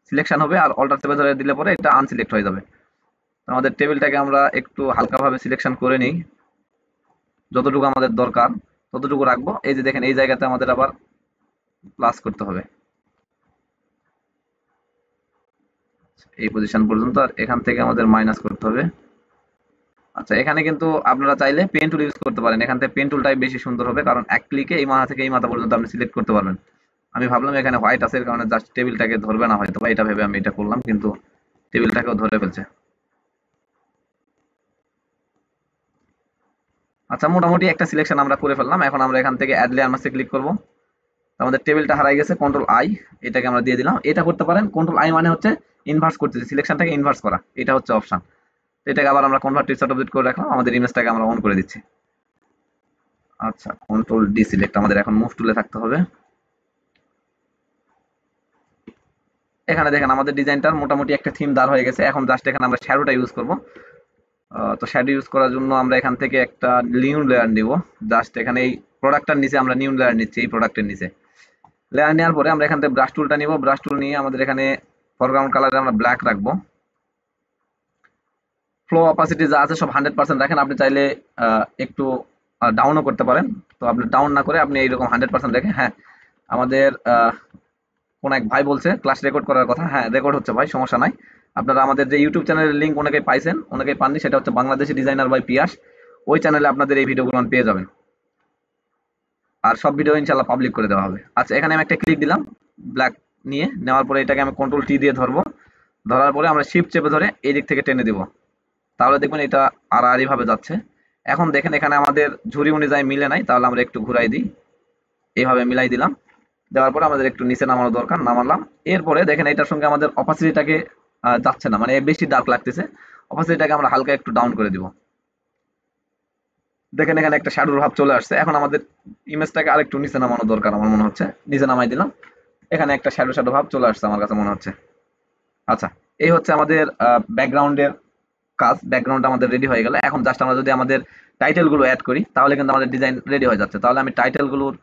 সিলেকশন হবে। আর অল্টার চেপে ধরে দিলে পরে এটা আনসিলেক্ট হয়ে যাবে। তো আমাদের টেবিলটাকে আমরা একটু হালকাভাবে সিলেকশন করে নিই, যতটুকু আমাদের দরকার ততটুকু রাখবো। এই যে দেখেন এই জায়গাতে আমাদের আবার প্লাস করতে হবে এই পজিশন পর্যন্ত, আর এখান থেকে আমাদের মাইনাস করতে হবে। আচ্ছা, এখানে কিন্তু আপনারা চাইলে পেন টুল ইউজ করতে পারেন। এখান থেকে পেন টুলটাই বেশি সুন্দর হবে, কারণ এক ক্লিকে এই মাথা থেকে এই মাথা পর্যন্ত আপনি সিলেক্ট করতে পারবেন। আমি ভাবলাম এখানে হোয়াইট আছে, এর কারণে জাস্ট টেবিলটাকে ধরবে না হয়তো, বা এটা ভেবে আমি এটা করলাম, কিন্তু টেবিলটাকেও ধরে ফেলছে। আচ্ছা, মোটামুটি একটা সিলেকশন আমরা করে ফেললাম। এখন আমরা এখান থেকে অ্যাড লেয়ার মাসে ক্লিক করব। আমাদের টেবিলটা হারাই গেছে, কন্ট্রোল আই এটাকে আমরা দিয়ে দিলাম। এটা করতে পারেন, কন্ট্রোল আই মানে হচ্ছে ইনভার্স করতেছি, সিলেকশনটাকে ইনভার্স করা, এটা হচ্ছে অপশন। এটাকে আবার আমরা কনভার্ট টু স্টার্ট অবজেক্ট করে রাখলাম, আমাদের ইমেজটাকে আমরা অন করে দিচ্ছি। আচ্ছা, কন্ট্রোল ডি সিলেক্ট, আমাদের এখন মুভ টুলে থাকতে হবে। এখানে দেখেন আমাদের ডিজাইনটার মোটামুটি একটা থিম দাঁড় হয়ে গেছে। এখন জাস্ট এখানে আমরা শ্যাডোটা ইউজ করব। তো শ্যাডো ইউজ করার জন্য আমরা এখান থেকে একটা নিউ লেয়ার নিব। জাস্ট এখানে এই প্রোডাক্টটার নিচে আমরা নিউ লেয়ার নিচ্ছি, এই প্রোডাক্টের নিচে লেয়ার নেওয়ার পরে আমরা এখান থেকে ব্রাশ টুলটা নিব। ব্রাশ টুল নিয়ে আমাদের এখানে ফরগ্রাউন্ড কালারে আমরা ব্ল্যাক রাখবো। ফ্লো অপাসিটি যা আছে সব 100% রাখেন। আপনি চাইলে একটু ডাউনও করতে পারেন। তো আপনি ডাউন না করে আপনি এইরকম 100% রেখে, হ্যাঁ আমাদের কোন এক ভাই বলছে ক্লাস রেকর্ড করার কথা। হ্যাঁ রেকর্ড হচ্ছে ভাই, সমস্যা নাই। আপনারা আমাদের যে ইউটিউব চ্যানেলের লিঙ্ক অনেকেই পাইছেন, অনেকেই পাননি, সেটা হচ্ছে বাংলাদেশি ডিজাইনার বাই পিয়াস। ওই চ্যানেলে আপনাদের এই ভিডিওগুলো পেয়ে যাবেন। আর সব ভিডিও ইনশাল্লাহ পাবলিক করে দেওয়া হবে। আচ্ছা এখানে আমি একটা ক্লিক দিলাম ব্ল্যাক নিয়ে, নেওয়ার পরে এটাকে আমি কন্ট্রোল টি দিয়ে ধরবো। ধরার পরে আমরা শিফট চেপে ধরে এই দিক থেকে টেনে দিব। তাহলে দেখবেন এটা আড়াআড়ি ভাবে যাচ্ছে। এখন দেখেন এখানে আমাদের ঝুরি অনুযায়ী মিলে নাই, তাহলে আমরা একটু ঘুরাই দিই। এইভাবে মিলাই দিলাম। দেওয়ার পরে আমাদের একটু নিচে নামানো দরকার, নামালাম। এরপরে দেখেন এটার সঙ্গে আমাদের অপাসিটিটাকে যাচ্ছে না, মানে বেশি ডার্ক লাগতেছে। অপাসিটিটাকে আমরা হালকা একটু ডাউন করে দিব। দেখেন এখানে একটা শ্যাডোর ভাব চলে আসছে। এখন আমাদের ইমেজটাকে আরেকটু নিচে নামানো দরকার আমার মনে হচ্ছে। নিচে নামাই দিলাম। এখানে একটা শ্যাডো শ্যাডো ভাব চলে আসছে আমার কাছে মনে হচ্ছে। আচ্ছা, এই হচ্ছে আমাদের ব্যাকগ্রাউন্ডের কাজ। ব্যাকগ্রাউন্ড আমাদের রেডি হয়ে গেল। এখন জাস্ট আমরা যদি আমাদের টাইটেল গুলো অ্যাড করি তাহলে কিন্তু আমাদের ডিজাইন রেডি হয়ে যাচ্ছে। তাহলে আমি টাইটেল গুলোর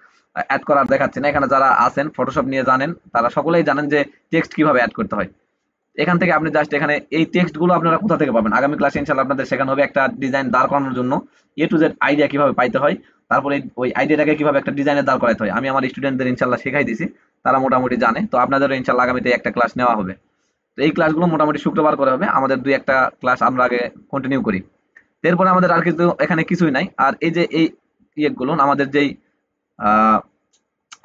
অ্যাড করার দেখাচ্ছি না। এখানে যারা আছেন ফটোশপ নিয়ে জানেন তারা সকলেই জানেন যে টেক্সট কিভাবে অ্যাড করতে হয়। এখান থেকে আপনি জাস্ট এখানে এই টেক্সট গুলো আপনারা কোথা থেকে পাবেন, আগামী ক্লাসে ইনশাল্লাহ আপনাদের শেখানো হবে একটা ডিজাইন দাঁড় করানোর জন্য এ টু জেড আইডিয়া কিভাবে পাইতে হয়, তারপরে ওই আইডিয়াটাকে কিভাবে একটা ডিজাইনে দাঁড় করাতে হয়। আমি আমার স্টুডেন্টদের ইনশাল্লাহ শেখাই দিছি, তারা মোটামুটি জানে। তো আপনাদেরও ইনশাল্লাহ আগামীতে একটা ক্লাস নেওয়া হবে। তো এই ক্লাসগুলো মোটামুটি শুক্রবার করে হবে। আমাদের দুই একটা ক্লাস আমরা আগে কন্টিনিউ করি। এরপরে আমাদের আর কিছু এখানে কিছুই নাই। আর এই যে এই ইয়েগুলো আমাদের যেই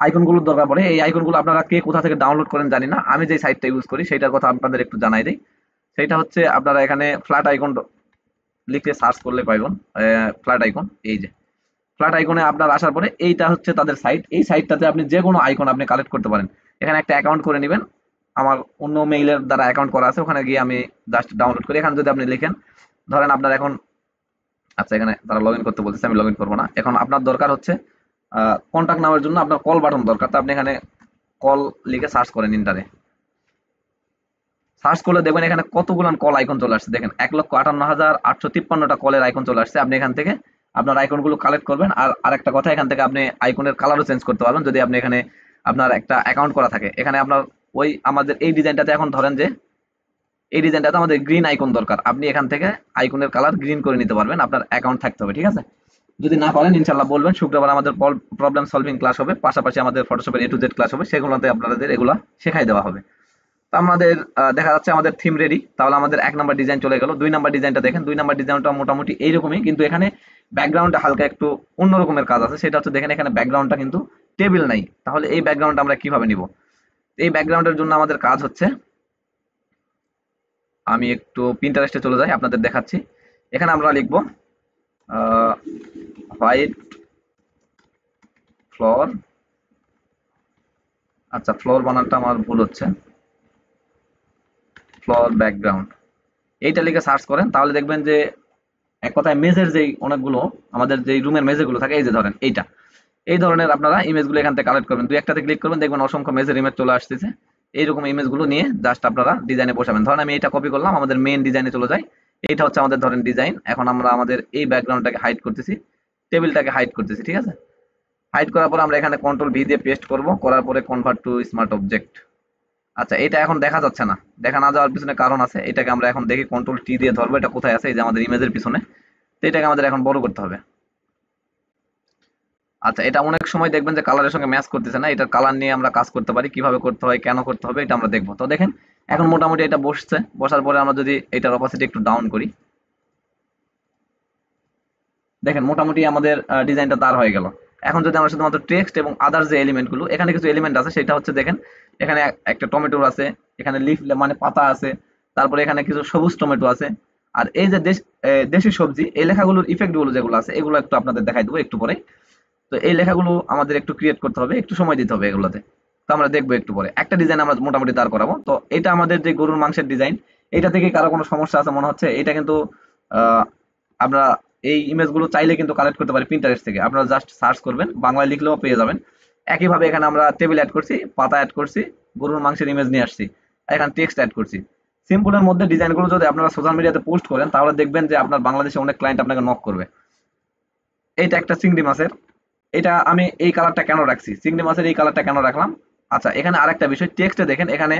আইকনগুলোর দরকার পড়ে, এই আইকনগুলো আপনারা কে কোথা থেকে ডাউনলোড করেন জানি না। আমি যে সাইটটা ইউজ করি সেইটার কথা আপনাদের একটু জানাই দিই। সেইটা হচ্ছে আপনারা এখানে ফ্ল্যাট আইকন লিখে সার্চ করলে পাইবেন। ফ্ল্যাট আইকন, এই যে ফ্ল্যাট আইকনে আপনার আসার পরে এইটা হচ্ছে তাদের সাইট। এই সাইটটাতে আপনি যে কোনো আইকন আপনি কালেক্ট করতে পারেন। এখানে একটা অ্যাকাউন্ট করে নেবেন। আমার অন্য মেইলের দ্বারা অ্যাকাউন্ট করা আছে, ওখানে গিয়ে আমি জাস্ট ডাউনলোড করি। এখানে যদি আপনি লিখেন, ধরেন আপনার এখন, আচ্ছা এখানে তারা লগ ইন করতে বলতেছে, আমি লগ ইন করবো না। এখন আপনার দরকার হচ্ছে কন্ট্যাক্ট নামের জন্য আপনার কল বাটন দরকার। তো আপনি এখানে কল লিখে সার্চ করেন ইন্টারে। সার্চ করলে দেখবেন এখানে কতগুলো কল আইকন চলে আসছে। দেখেন 1,58,853টা কলের আইকন চলে আসছে। আপনি এখান থেকে আপনার আইকনগুলো কালেক্ট করবেন। আর আরেকটা কথা, এখান থেকে আপনি আইকনের কালারও চেঞ্জ করতে পারবেন যদি আপনি এখানে আপনার একটা অ্যাকাউন্ট করা থাকে। এখানে আপনার ওই আমাদের এই ডিজাইনটাতে এখন ধরেন যে এই ডিজাইনটাতে আমাদের গ্রিন আইকন দরকার। আপনি এখান থেকে আইকনের কালার গ্রিন করে নিতে পারবেন। আপনার অ্যাকাউন্ট থাকতে হবে, ঠিক আছে? যদি না পারেন ইনশাল্লাহ বলবেন। শুক্রবার আমাদের প্রবলেম সলভিং ক্লাস হবে, পাশাপাশি আমাদের ফটোশপের এ টু জেড ক্লাস হবে, সেগুলোতে আপনাদের এগুলা শেখাই দেওয়া হবে। তো আমাদের দেখা যাচ্ছে আমাদের থিম রেডি। তাহলে আমাদের 1 নাম্বার ডিজাইন চলে গেল। 2 নাম্বার ডিজাইনটা দেখেন। 2 নাম্বার ডিজাইনটা মোটামুটি এইরকমই, কিন্তু এখানে ব্যাকগ্রাউন্ডটা হালকা একটু অন্য রকমের কাজ আছে। সেটা হচ্ছে দেখেন এখানে ব্যাকগ্রাউন্ডটা কিন্তু টেবিল নাই। তাহলে এই ব্যাকগ্রাউন্ড আমরা কিভাবে নিব? এই ব্যাকগ্রাউন্ডের জন্য আমাদের কাজ হচ্ছে, আমি একটু পিন্টারেস্টে চলে যাই, আপনাদের দেখাচ্ছি। এখানে আমরা লিখব হোয়াইট ফ্লোর। আচ্ছা ফ্লোর বানানটা আমার ভুল হচ্ছে, ফ্লোর ব্যাকগ্রাউন্ড এইটা লিখে সার্চ করেন। তাহলে দেখবেন যে এক কথায় মেজের যেই অনেকগুলো আমাদের যেই রুমের মেজেগুলো থাকে, এই যে ধরেন এইটা, এই ধরনের আপনারা ইমেজগুলো এখান থেকে কালেক্ট করবেন। দুই একটাতে ক্লিক করবেন, দেখবেন অসংখ্য মেজের ইমেজ চলে আসতেছে। এইরকম ইমেজগুলো নিয়ে জাস্ট আপনারা ডিজাইনে বসাবেন। ধরেন আমি এটা কপি করলাম, আমাদের মেইন ডিজাইনে চলে যাই। এইটা হচ্ছে আমাদের ধরেন ডিজাইন। এখন আমরা আমাদের এই ব্যাকগ্রাউন্ডটাকে হাইড করতেছি, টেবিলটাকে হাইড করতেছি, ঠিক আছে? হাইড করার পর আমরা এখানে কন্ট্রোল ভি দিয়ে পেস্ট করব, করার পরে কনভার্ট টু স্মার্ট অবজেক্ট। আচ্ছা এটা এখন দেখা যাচ্ছে না, দেখা না যাওয়ার পিছনে কারণ আছে। এটাকে আমরা এখন দেখি কন্ট্রোল টি দিয়ে ধরবো, এটা কোথায় আছে, এই যে আমাদের ইমেজের পিছনে। তো এটাকে আমাদের এখন বড় করতে হবে। আচ্ছা এটা অনেক সময় দেখবেন যে কালারের সঙ্গে ম্যাচ করতেছে না। এটার কালার নিয়ে আমরা কাজ করতে পারি, কিভাবে করতে হয়, কেন করতে হবে, এটা আমরা দেখবো। তো দেখেন এখন মোটামুটি এটা বসছে। বসার পরে আমরা যদি এটার অপাসিটি একটু ডাউন করি, দেখেন মোটামুটি আমাদের ডিজাইনটা দাঁড় হয়ে গেল। এখন যদি আমরা শুধুমাত্র টেক্সট এবং আদার যে এলিমেন্ট গুলো, এখানে কিছু এলিমেন্ট আছে, সেটা হচ্ছে দেখেন এখানে একটা টমেটোর আছে, এখানে লিফ মানে পাতা আছে, তারপরে এখানে কিছু সবুজ টমেটো আছে। আর এই যে দেশি সবজি, এই লেখাগুলোর ইফেক্ট গুলো যেগুলো আছে, এগুলো একটু আপনাদের দেখাই দেবো একটু পরে। তো এই লেখাগুলো আমাদের একটু ক্রিয়েট করতে হবে, একটু সময় দিতে হবে এগুলোতে। তো আমরা দেখবো একটু পরে। একটা ডিজাইন আমরা মোটামুটি দাঁড় করাবো। তো এটা আমাদের যে গরুর মাংসের ডিজাইন, এটা থেকে কারো কোনো সমস্যা আছে মনে হচ্ছে? এটা কিন্তু আহ, আমরা এই ইমেজগুলো চাইলে কিন্তু কালেক্ট করতে পারি পিন্টারেস্ট থেকে। আপনারা জাস্ট সার্চ করবেন, বাংলায় লিখলেও পেয়ে যাবেন। একইভাবে এখানে আমরা টেবিল অ্যাড করছি, পাতা অ্যাড করছি, গরুর মাংসের ইমেজ নিয়ে আসছি। এখানে টেক্সট অ্যাড করছি। সিম্পলের মধ্যে ডিজাইনগুলো যদি আপনারা সোশ্যাল মিডিয়াতে পোস্ট করেন তাহলে দেখবেন যে আপনার বাংলাদেশে অনেক ক্লায়েন্ট আপনাকে নক করবে। এইটা একটা চিংড়ি মাছের, এটা আমি এই কালারটা কেন রাখছি, চিংড়ি মাছের এই কালারটা কেন রাখলাম। আচ্ছা, এখানে আরেকটা বিষয়, টেক্সটে দেখেন এখানে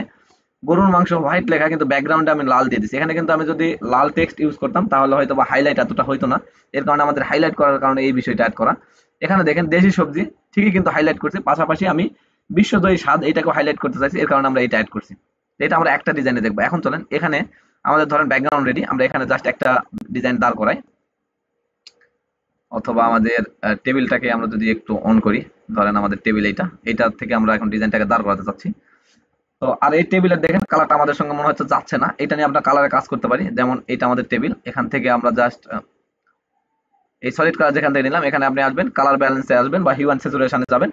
গরুর মাংস হোয়াইট লেখা কিন্তু ব্যাকগ্রাউন্ডে আমি লাল দিয়ে দিচ্ছি। এখানে কিন্তু আমি যদি লাল টেক্সট ইউজ করতাম তাহলে হয়তো বা হাইলাইট এতটা হইতো না। এর কারণে আমাদের হাইলাইট করার কারণে এই বিষয়টা অ্যাড করা। এখানে দেখেন দেশি সবজি ঠিকই কিন্তু হাইলাইট করছি, পাশাপাশি আমি বিশ্বজয়ী স্বাদ এটাকেও হাইলাইট করতে চাইছি, এর কারণে আমরা এটা অ্যাড করছি। এটা আমরা একটা ডিজাইনে দেখবো। এখন চলেন এখানে আমাদের ধরেন ব্যাকগ্রাউন্ড রেডি, আমরা এখানে জাস্ট একটা ডিজাইন দাঁড় করাই, অথবা আমাদের টেবিলটাকে আমরা যদি একটু অন করি, ধরেন আমাদের টেবিল এইটা থেকে আমরা এখন ডিজাইনটাকে দাঁড় করাতে চাচ্ছি। তো আর এই টেবিলের দেখেন কালারটা আমাদের সঙ্গে মনে হচ্ছে যাচ্ছে না, এটা নিয়ে আমরা কালারে কাজ করতে পারি। যেমন এটা আমাদের টেবিল, এখান থেকে আমরা জাস্ট এই সলিড কালার যেখান থেকে নিলাম এখানে আপনি আসবেন, কালার ব্যালেন্সে আসবেন বা হিউ অ্যান্ড স্যাচুরেশনে যাবেন,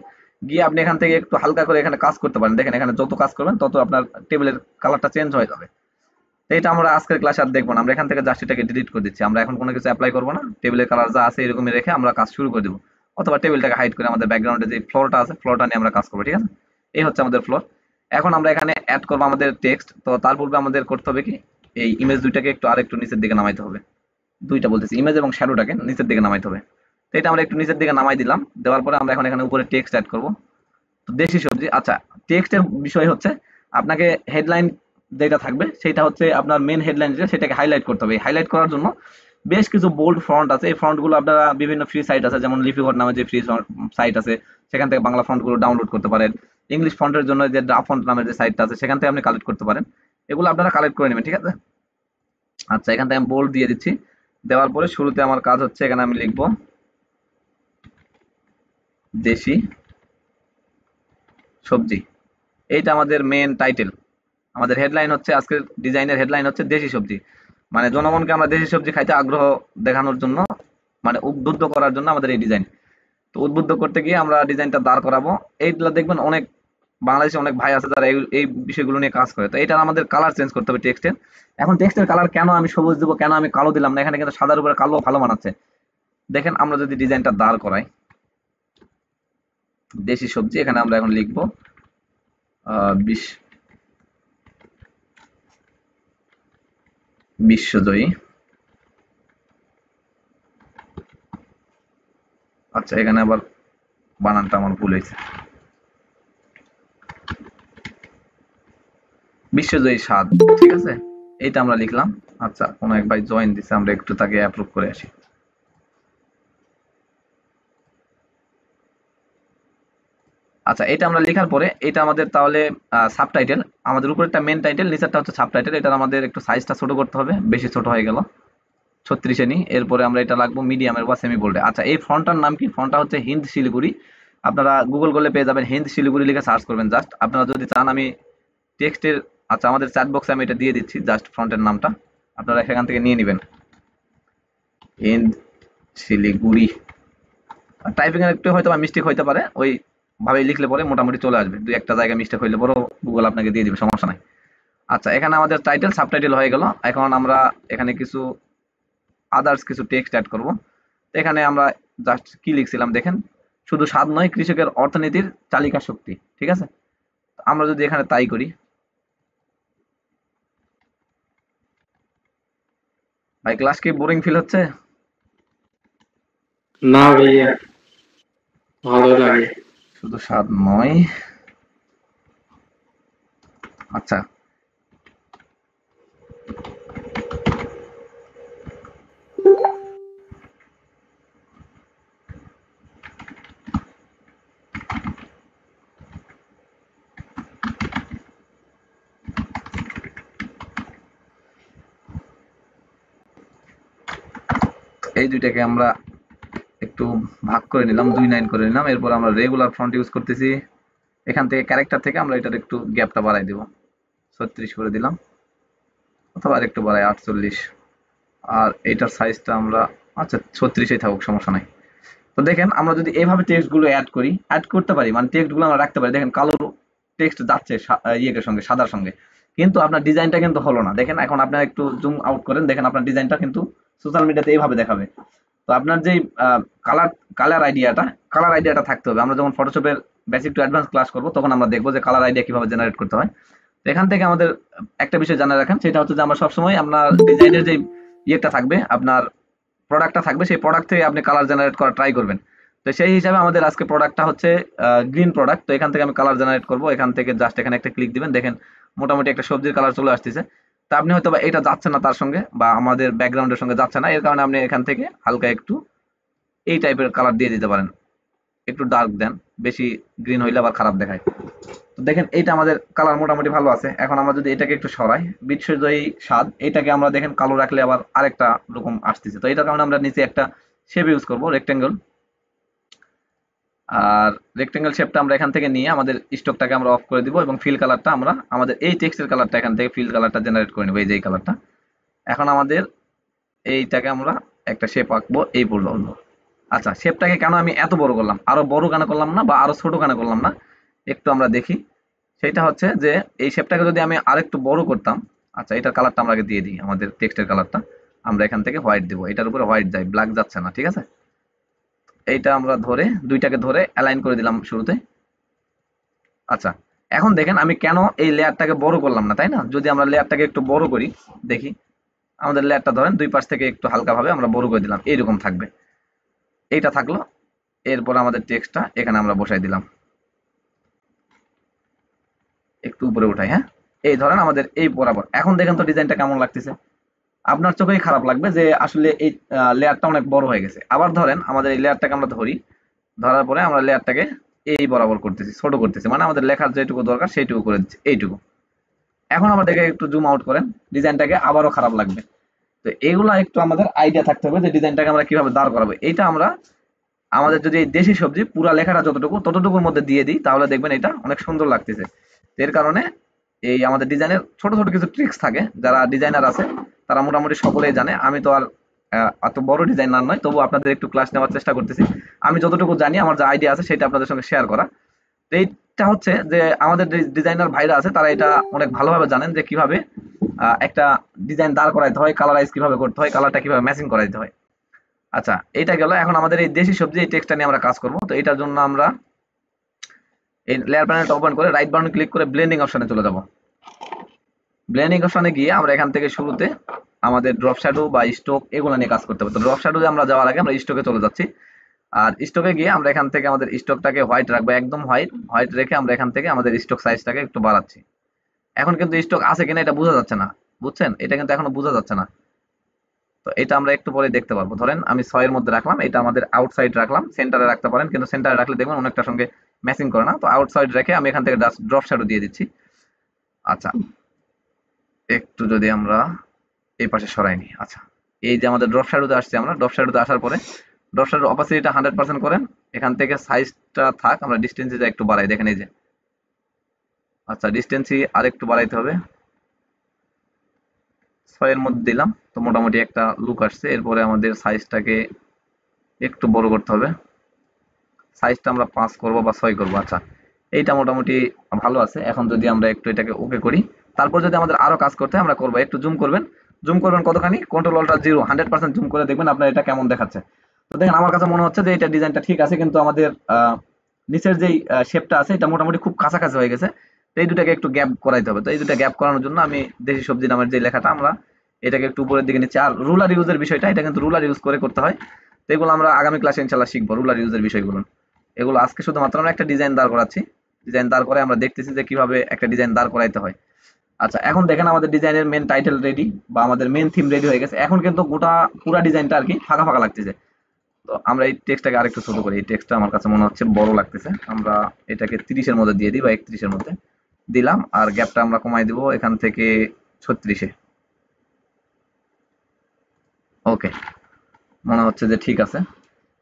গিয়ে আপনি এখান থেকে একটু হালকা করে এখানে কাজ করতে পারেন। দেখেন এখানে যত কাজ করবেন তত আপনার টেবিলের কালারটা চেঞ্জ হয়ে যাবে। তো এটা আমরা আজকের ক্লাসে আর দেখবো না, আমরা এখান থেকে জাস্ট এটাকে ডিলিট করে দিচ্ছি। আমরা এখন কোনো কিছু অ্যাপ্লাই করবো না, টেবিলের কালার যা আছে এরকমই রেখে আমরা কাজ শুরু করে দেবো, অথবা টেবিলটাকে হাইড করে আমাদের ব্যাকগ্রাউন্ডে যে ফ্লোরটা আছে ফ্লোরটা নিয়ে আমরা কাজ করবো। ঠিক আছে, এই হচ্ছে আমাদের ফ্লোর। এখন আমরা এখানে অ্যাড করবো আমাদের টেক্সট। তো তার পূর্বে আমাদের করতে হবে কি, এই ইমেজ দুইটাকে একটু আরেকটু নিচের দিকে নামাইতে হবে। দুইটা বলতেছি, ইমেজ এবং শ্যাডোটাকে নিচের দিকে নামাইতে হবে। তো এটা আমরা একটু নিচের দিকে নামাই দিলাম, দেওয়ার পরে আমরা এখন এখানে উপরে টেক্সট অ্যাড করবো। তো দেশি সবজি। আচ্ছা, টেক্সটের বিষয় হচ্ছে আপনাকে হেডলাইন যেটা থাকবে সেটা হচ্ছে আপনার মেন হেডলাইন, যেটা সেটাকে হাইলাইট করতে হবে। হাইলাইট করার জন্য বেশ কিছু বোল্ড ফন্ট আছে, এই ফন্টগুলো আপনারা বিভিন্ন ফ্রি সাইট আছে, যেমন লিপিকর নামে যে ফ্রি সাইট আছে সেখান থেকে বাংলা ফন্টগুলো ডাউনলোড করতে পারেন। ইংলিশ ফন্টের জন্য যে ড্রা ফন্ট নামের যে সাইটটা আছে সেখান থেকে আপনি কালেক্ট করতে পারেন। এগুলো আপনারা কালেক্ট করে নেবেন, ঠিক আছে। আচ্ছা, এখান থেকে আমি বোল্ড দিয়ে দিচ্ছি। দেওয়ার পরে শুরুতে আমার কাজ হচ্ছে এখানে আমি লিখবো দেশি সবজি। এইটা আমাদের মেন টাইটেল। আমাদের হেডলাইন হচ্ছে, আজকের ডিজাইনের হেডলাইন হচ্ছে দেশি সবজি। মানে জনগণকে আমরা দেশি সবজি খাইতে আগ্রহ দেখানোর জন্য, মানে উদ্বুদ্ধ করার জন্য আমাদের এই ডিজাইন। তো উদ্বুদ্ধ করতে গিয়ে আমরা ডিজাইনটা দাঁড় করাবো। এইগুলো দেখবেন অনেক বাংলাদেশে অনেক ভাই আছে যারা এই বিষয়গুলো নিয়ে কাজ করে। তো এটা আমাদের কালার চেঞ্জ করতে হবে টেক্সটের। এখন টেক্সটের কালার কেন আমি সবুজ দেবো, কেন আমি কালো দিলাম না, এখানে কিন্তু সাদার উপরে কালো ভালো মানাচ্ছে। দেখেন আমরা যদি ডিজাইনটা দাঁড় করাই, দেশি সবজি, এখানে আমরা এখন লিখবো বিশ্বজয়ী। আচ্ছা, এখানে আবার বানানটা আমার ভুল হয়েছে, বিশ্বজয়ী স্বাদ। ঠিক আছে, এইটা আমরা লিখলাম। আচ্ছা, কোনো এক ভাই জয়েন দিছে, আমরা একটু তাকে অ্যাপ্রুভ করে আসি। আচ্ছা, এটা আমরা লেখার পরে এটা আমাদের তাহলে সাবটাইটেল, আমাদের উপরেরটা মেন টাইটেল, নিচেরটা হচ্ছে সাবটাইটেল। এটা আমাদের একটু সাইজটা ছোট করতে হবে, বেশি ছোট হয়ে গেল, 36 নি। এরপরে আমরা এটা লাগবো মিডিয়ামের বা সেমি বোল্ডে। আচ্ছা, এই ফন্টটার নাম কি, ফন্টটা হচ্ছে হিন্দ শিলিগুড়ি। আপনারা গুগল করলে পেয়ে যাবেন, হিন্দ শিলিগুড়ি লিখে সার্চ করবেন জাস্ট। আপনারা যদি চান আমি টেক্সটের, আচ্ছা আমাদের চ্যাট বক্সে আমি এটা দিয়ে দিচ্ছি, জাস্ট ফন্টের নামটা আপনারা এখান থেকে নিয়ে নেবেন, হিন্দ শিলিগুড়ি। টাইপিং এর একটু হয়তো মিস্টেক হইতে পারে, ওই ভাবে লিখলে পরে মোটামুটি চলে আসবে। দুই একটা জায়গায় মিস্টেক হইলে পরেও গুগল আপনাকে দিয়ে দিবে, সমস্যা নাই। আচ্ছা, এখানে আমাদের টাইটেল সাবটাইটেল হয়ে গেল। এখন আমরা এখানে কিছু আদার্স কিছু টেক্সট অ্যাড করব। এখানে আমরা জাস্ট কি লিখছিলাম দেখেন, শুধু স্বাদ নয়, কৃষকের অর্থনীতির চালিকা শক্তি। ঠিক আছে, আমরা যদি এখানে তাই করি, ভাই ক্লাস কি বোরিং ফিল হচ্ছে? না ভাইয়া, ভালো লাগে। শুধু স্বাদ নয়। আচ্ছা, এই দুইটাকে আমরা একটু ভাগ করে নিলাম, 2 লাইন করে নিলাম। এরপর আমরা রেগুলার ফন্ট ইউজ করতেছি। এখান থেকে ক্যারেক্টার থেকে আমরা এটার একটু গ্যাপটা বাড়াই দেব, 36 করে দিলাম, অথবা আরেকটু বাড়াই 48। আর এইটার সাইজটা আমরা, আচ্ছা 36-এই থাকুক, সমস্যা নাই। তো দেখেন আমরা যদি এইভাবে টেক্সট গুলো অ্যাড করতে পারি, মানে টেক্সট গুলো আমরা রাখতে পারি। দেখেন কালো টেক্সট যাচ্ছে ইয়ের সঙ্গে, সাদার সঙ্গে, কিন্তু আপনার ডিজাইনটা কিন্তু হলো না। দেখেন এখন আপনারা একটু জুম আউট করেন, দেখেন আপনার ডিজাইনটা কিন্তু সোশ্যাল মিডিয়াতে এইভাবে দেখাবে। তো আপনার যেই কালার কালার আইডিয়াটা থাকতে হবে। আমরা যখন ফটোশপের বেসিক টু অ্যাডভান্স ক্লাস করব তখন আমরা দেখবো যে কালার আইডিয়া কিভাবে জেনারেট করতে হয়। তো এখান থেকে আমাদের একটা বিষয় জানা রাখেন, সেটা হচ্ছে যে আমরা সবসময় আপনার ডিজাইনের যে ইয়েটা থাকবে, আপনার প্রোডাক্টটা থাকবে, সেই প্রোডাক্ট থেকে আপনি কালার জেনারেট করা ট্রাই করবেন। তো সেই হিসাবে আমাদের আজকে প্রোডাক্টটা হচ্ছে গ্রিন প্রোডাক্ট। তো এখান থেকে আমি কালার জেনারেট করব, এখান থেকে জাস্ট এখানে একটা ক্লিক দিবেন, দেখেন মোটামুটি একটা সবজির কালার চলে আসতেছে। তো আপনি হয়তো বা এটা যাচ্ছে না তার সঙ্গে, বা আমাদের ব্যাকগ্রাউন্ডের সঙ্গে যাচ্ছে না, এর কারণে আপনি এখান থেকে হালকা একটু এই টাইপের কালার দিয়ে দিতে পারেন, একটু ডার্ক দেন, বেশি গ্রিন হইলে আবার খারাপ দেখায়। তো দেখেন এইটা আমাদের কালার মোটামুটি ভালো আছে। এখন আমরা যদি এটাকে একটু সরাই, বিশ্বজয়ী স্বাদ, এটাকে আমরা দেখেন কালো রাখলে আবার আরেকটা রকম আসতেছে। তো এটার কারণে আমরা নিচে একটা শেপ ইউজ করব, রেক্টেঙ্গল। আর রেক্টেঙ্গল শেপটা আমরা এখান থেকে নিয়ে আমাদের স্টকটাকে আমরা অফ করে দিব, এবং ফিল কালারটা আমরা আমাদের এই টেক্সটের কালারটা এখান থেকে ফিল কালারটা জেনারেট করে নেব, এই যে এই কালারটা। এখন আমাদের এইটাকে আমরা একটা শেপ আঁকবো এই পর্যন্ত। আচ্ছা, শেপটাকে কেন আমি এত বড় করলাম, আরো বড় কেন করলাম না, বা আরো ছোট কেন করলাম না, একটু আমরা দেখি। সেটা হচ্ছে যে এই শেপটাকে যদি আমি আরেকটু বড় করতাম, আচ্ছা এটার কালারটা আমরা আগে দিয়ে দিই, আমাদের টেক্সটের কালারটা আমরা এখান থেকে হোয়াইট দিব, এটার উপরে হোয়াইট যায়, ব্ল্যাক যাচ্ছে না, ঠিক আছে। এইটা আমরা ধরে দুইটাকে ধরে অ্যালাইন করে দিলাম শুরুতে। আচ্ছা, এখন দেখেন আমি কেন এই লেয়ারটাকে বড় করলাম না, তাই না? যদি আমরা লেয়ারটাকে একটু বড় করি, দেখি আমাদের লেয়ারটা ধরেন দুই পাশ থেকে একটু হালকাভাবে আমরা বড় করে দিলাম, এইরকম থাকবে, এইটা থাকলো। এরপর আমাদের টেক্সটটা এখানে আমরা বসাই দিলাম, একটু উপরে উঠাই, হ্যাঁ, এই ধরেন আমাদের এই বরাবর। এখন দেখেন তো ডিজাইনটা কেমন লাগতেছে, আপনার চোখেই খারাপ লাগবে যে আসলে এই লেয়ারটা অনেক বড় হয়ে গেছে। আবার ধরেন আমাদের এই লেয়ারটাকে আমরা ধরি, ধরার পরে আমরা লেয়ারটাকে এই বরাবর করতেছি, ছোট করতেছি, মানে আমাদের লেখার যেটুকু দরকার সেইটুকু করে দিচ্ছি, এইটুকু। এখন আমাদের একটু জুম আউট করেন, ডিজাইনটাকে আবারও খারাপ লাগবে। তো এইগুলা একটু আমাদের আইডিয়া থাকতে হবে যে ডিজাইনটাকে আমরা কিভাবে দাঁড় করাবো। এইটা আমরা আমাদের যদি এই দেশি সবজি পুরা লেখাটা যতটুকু ততটুকুর মধ্যে দিয়ে দিই, তাহলে দেখবেন এটা অনেক সুন্দর লাগতেছে। এর কারণে এই আমাদের ডিজাইনের ছোট ছোট কিছু ট্রিক্স থাকে, যারা ডিজাইনার আছে তারা মোটামুটি সকলেই জানে। আমি তো আর অত বড় ডিজাইনার নয়, তবু আপনাদের একটু ক্লাস নেওয়ার চেষ্টা করতেছি। আমি যতটুকু জানি, আমার যে আইডিয়া আছে সেটা আপনাদের সঙ্গে শেয়ার করা। তো এইটা হচ্ছে যে আমাদের ডিজাইনার ভাইরা আছে, তারা এটা অনেক ভালোভাবে জানেন যে কিভাবে একটা ডিজাইন দাঁড় করাইতে হয়, কালারাইজ কিভাবে করতে হয়, কালারটা কিভাবে ম্যাচিং করাইতে হয়। আচ্ছা, এইটা গেল। এখন আমাদের এই দেশি সবজি এই টেক্সটটা নিয়ে আমরা কাজ করব। তো এটার জন্য আমরা এই লেয়ার প্যানেলটা ওপেন করে রাইট বাটন ক্লিক করে ব্লেন্ডিং অপশনে চলে যাব। ব্লেন্ডিং অপশনে গিয়ে আমরা এখান থেকে শুরুতে আমাদের ড্রপ শ্যাডো বা স্ট্রোক এগুলো নিয়ে কাজ করতে হবে। তো ড্রপ শ্যাডোতে আমরা যাওয়ার আগে আমরা স্ট্রোকে চলে যাচ্ছি। আর স্ট্রোকে গিয়ে আমরা এখান থেকে আমাদের স্ট্রোকটাকে হোয়াইট রাখবো, একদম হোয়াইট। হোয়াইট রেখে আমরা এখান থেকে আমাদের স্ট্রোক সাইজটাকে একটু বাড়াচ্ছি। এখন কিন্তু স্ট্রোক আছে কিনা এটা বোঝা যাচ্ছে না, বুঝছেন? এটা কিন্তু এখনো বোঝা যাচ্ছে না। তো এটা আমরা একটু পরে দেখতে পারবো। ধরেন আমি 6 এর মধ্যে রাখলাম, এটা আমাদের আউটসাইড রাখলাম, সেন্টারে রাখতে পারেন, কিন্তু সেন্টারে রাখলে দেখবেন অনেকটার সঙ্গে ম্যাচিং করে না। তো আউটসাইড রেখে আমি এখান থেকে জাস্ট ড্রপ শ্যাডো দিয়ে দিচ্ছি। আচ্ছা, একটু যদি আমরা এই পাশে সরাই নিই। আচ্ছা, এই যে আমাদের ড্রপ শ্যাডোতে আসছে, আমরা ড্রপ শ্যাডোতে আসার পরে ড্রপ শ্যাডোর অপাসিটিটা 100% করেন। এখান থেকে সাইজটা থাক, আমরা ডিস্টেন্সিটা একটু বাড়াই, দেখেন এই যে। আচ্ছা, ডিস্টেন্সি আরেকটু বাড়াইতে হবে, 6 এর মধ্যে দিলাম। তো মোটামুটি একটা লুক আসছে। এরপরে আমাদের সাইজটাকে একটু বড় করতে হবে, সাইজটা আমরা 5 করব বা 6 করব। আচ্ছা, এইটা মোটামুটি ভালো আছে। এখন যদি আমরা একটু এটাকে ওকে করি, তারপর যদি আমাদের আরো কাজ করতে হয় আমরা করবো। একটু জুম করবেন, জুম করবেন কতখানি, কন্ট্রোল অল্টার 0, 100% জুম করে দেখবেন আপনার এটা কেমন দেখাচ্ছে। তো দেখেন আমার কাছে মনে হচ্ছে যে এটা ডিজাইনটা ঠিক আছে, কিন্তু আমাদের নিচের যেই শেপটা আছে এটা মোটামুটি খুব কাছাকাছি হয়ে গেছে। তো এই দুটাকে একটু গ্যাপ করাইতে হবে। তো এই দুটা গ্যাপ করানোর জন্য আমি দেশি সবজি নামের যে লেখাটা, আমরা এটাকে একটু উপরের দিকে নিচ্ছি। আর রুলার ইউজের বিষয়টা, এটা কিন্তু রুলার ইউজ করে করতে হয়। তো এগুলো আমরা আগামী ক্লাসে ইনশাল্লাহ শিখবো, রুলার ইউজের বিষয়গুলো। এগুলো আজকে শুধুমাত্র আমরা একটা ডিজাইন দাঁড় করাচ্ছি, ডিজাইন দাঁড় করে আমরা দেখতেছি যে কিভাবে একটা ডিজাইন দাঁড় করাইতে হয়। আচ্ছা, এখন দেখেন আমাদের ডিজাইনের মেন টাইটেল রেডি, বা আমাদের মেন থিম রেডি হয়ে গেছে। এখন কিন্তু গোটা পুরা ডিজাইনটা আর কি ফাঁকা ফাঁকা লাগতেছে। তো আমরা এই টেক্সটটাকে আরেকটু ছোট করি, এই টেক্সটটা আমার কাছে মনে হচ্ছে বড় লাগতেছে। আমরা এটাকে 30 এর মধ্যে দিয়ে দিই, বা 31 এর মধ্যে দিলাম। আর গ্যাপটা আমরা কমাই দিব এখান থেকে 36-এ। ওকে, মনে হচ্ছে যে ঠিক আছে।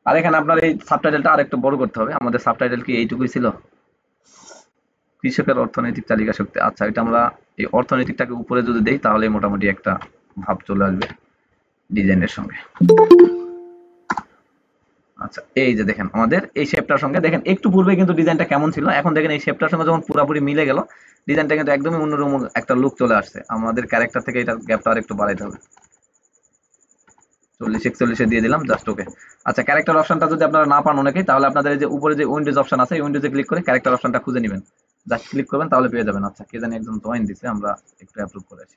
আর এখানে আপনার এই সাবটাইটেলটা আরেকটু বড় করতে হবে। আমাদের সাবটাইটেল কি এইটুকুই ছিল? কৃষকের অর্থনৈতিক তালিকা শক্তি। আচ্ছা, এটা আমরা এই অর্থনৈতিকটাকে উপরে যদি দেই, তাহলে মোটামুটি একটা ভাব চলে আসবে ডিজাইনের সঙ্গে। আচ্ছা, এই যে দেখেন আমাদের এই শেপটার সঙ্গে, দেখেন একটু পূর্বে কিন্তু ডিজাইনটা কেমন ছিল, এখন দেখেন এই শেপটার সঙ্গে যখন পুরোপুরি মিলে গেল, ডিজাইনটা কিন্তু একদমই অন্যরকম একটা লুক চলে আসছে। আমাদের ক্যারেক্টার থেকে এটা গ্যাপটা আর একটু বাড়াইতে হবে, 40-41 দিয়ে দিলাম, জাস্ট ওকে। আচ্ছা, ক্যারেক্টার অপশনটা যদি আপনারা না পান অনেকেই, তাহলে আপনাদের এই যে উপরে যে উইন্ডোজ অপশন আছে, এই উইন্ডোজে ক্লিক করে ক্যারেক্টার অপশনটা খুঁজে নেবেন। জাস্ট ক্লিক করবেন তাহলে পেয়ে যাবেন। আচ্ছা, কে জানি একজন জয়েন দিছে, আমরা একটু অ্যাপ্রুভ করে আসি।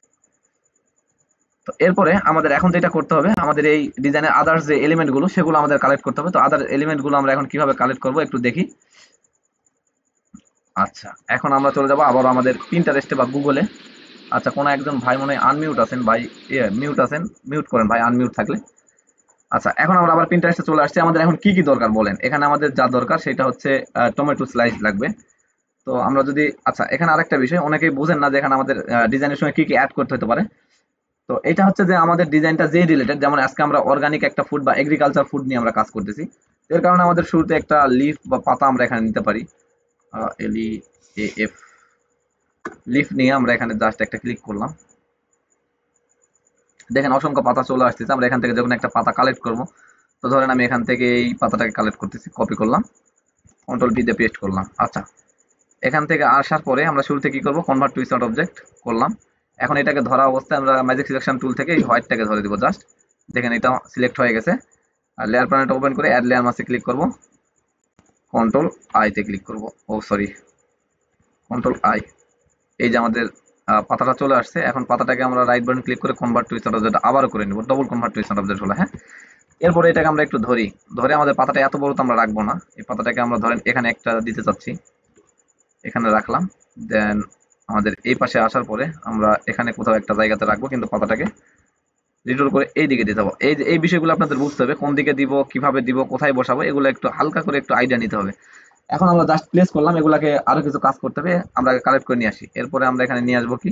তো এরপরে আমাদের এখন যেটা করতে হবে, আমাদের এই ডিজাইনের আদার্স যে এলিমেন্ট গুলো সেগুলো আমাদের কালেক্ট করতে হবে। তো আদার এলিমেন্ট গুলো আমরা এখন কিভাবে কালেক্ট করব একটু দেখি। আচ্ছা, এখন আমরা চলে যাব আবার আমাদের পিন্টারেস্টে বা গুগলে। আচ্ছা, কোনো একজন ভাই মনে হয় আনমিউট আছেন ভাই, মিউট আছেন, মিউট করেন ভাই আনমিউট থাকলে। আচ্ছা, এখন আমরা আবার পিন্টারেস্টে চলে আসছি। আমাদের এখন কি কি দরকার বলেন? এখানে আমাদের যা দরকার সেটা হচ্ছে টমেটো স্লাইস লাগবে। তো আমরা যদি, আচ্ছা এখানে আরেকটা বিষয় অনেকেই বুঝেন না যে এখানে আমাদের ডিজাইনের সময় কি কি অ্যাড করতে হতে পারে। তো এটা হচ্ছে যে আমাদের ডিজাইনটা যেই রিলেটেড, যেমন আজকে আমরা অর্গানিক একটা ফুড বা এগ্রিকালচার ফুড নিয়ে আমরা কাজ করতেছি। এর কারণে আমাদের শুরুতে একটা লিফ বা পাতা আমরা এখানে নিতে পারি। এলই এফ লিফ নিয়ে আমরা এখানে জাস্ট একটা ক্লিক করলাম। দেখেন অসংখ্য পাতা চলে আসতেছে। আমরা এখান থেকে যখন একটা পাতা কালেক্ট করব, তো ধরেন আমি এখান থেকে এই পাতাটাকে কালেক্ট করতেছি, কপি করলাম, কন্ট্রোল ভি দিয়ে পেস্ট করলাম। আচ্ছা, এখান থেকে আসার পরে আমরা শুরুতে কি করব, কনভার্ট টু স্মার্ট অবজেক্ট করলাম। এখন এটাকে ধরা অবস্থায় আমরা ম্যাজিক সিলেকশন টুল থেকে এই হোয়াইটটাকে ধরে দিব জাস্ট। দেখেন এটা সিলেক্ট হয়ে গেছে। আর লেয়ার প্যানেলটা ওপেন করে অ্যাড লেয়ার মাসে ক্লিক করব, কন্ট্রোল আই তে ক্লিক করব, ও সরি, কন্ট্রোল আই। এই যে আমাদের পাতাটা চলে আসছে। এখন পাতাটাকে আমরা রাইট বাটন ক্লিক করে কনভার্ট টু স্মার্ট অবজেক্ট আবারও করে নিব, double convert to smart object হলো। হ্যাঁ, এরপরে এটাকে আমরা একটু ধরি, ধরে আমাদের পাতাটা এত বড় তো আমরা রাখবো না। এই পাতাটাকে আমরা ধরেন এখানে একটা দিতে চাচ্ছি, এখানে রাখলাম। দেন আমাদের এই পাশে আসার পরে আমরা এখানে কোথাও একটা জায়গাতে রাখবো, কিন্তু পাতাটাকে রিটোল করে এই দিকে দিতে হবে। এই যে এই বিষয়গুলো আপনাদের বুঝতে হবে, কোন দিকে দিব, কিভাবে দিব, কোথায় বসাবো, এগুলো একটু হালকা করে একটু আইডিয়া নিতে হবে। এখন আমরা জাস্ট প্লেস করলাম, এগুলাকে আরো কিছু কাজ করতে হবে, আমরা কালেক্ট করে নিয়ে আসি। এরপরে আমরা এখানে নিয়ে আসবো কি,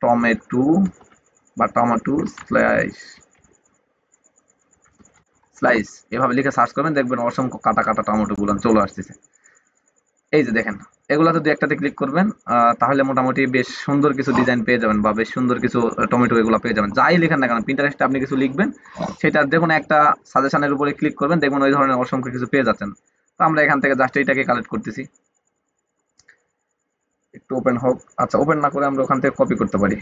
টমেটো বা টমেটো স্লাইস, স্লাইস এভাবে লিখে সার্চ করবেন, দেখবেন অসংখ্য কাটা কাটা টমেটো গুলো চলে আসতেছে। এই যে দেখেন, এগুলাতে দু একটাতে ক্লিক করবেন, তাহলে মোটামুটি বেশ সুন্দর কিছু ডিজাইন পেয়ে যাবেন, বা বেশ সুন্দর কিছু টমেটো এগুলো পেয়ে যাবেন। যাই লেখেন না কেন, পিন্টারেস্টে আপনি কিছু লিখবেন, সেটার দেখুন একটা সাজেশনের উপরে ক্লিক করবেন, দেখবেন ওই ধরনের অসংখ্য কিছু পেয়ে যাচ্ছেন। তো আমরা এখান থেকে জাস্ট এইটাকে কালেক্ট করতেছি, একটু ওপেন হোক। আচ্ছা, ওপেন না করে আমরা ওখান থেকে কপি করতে পারি,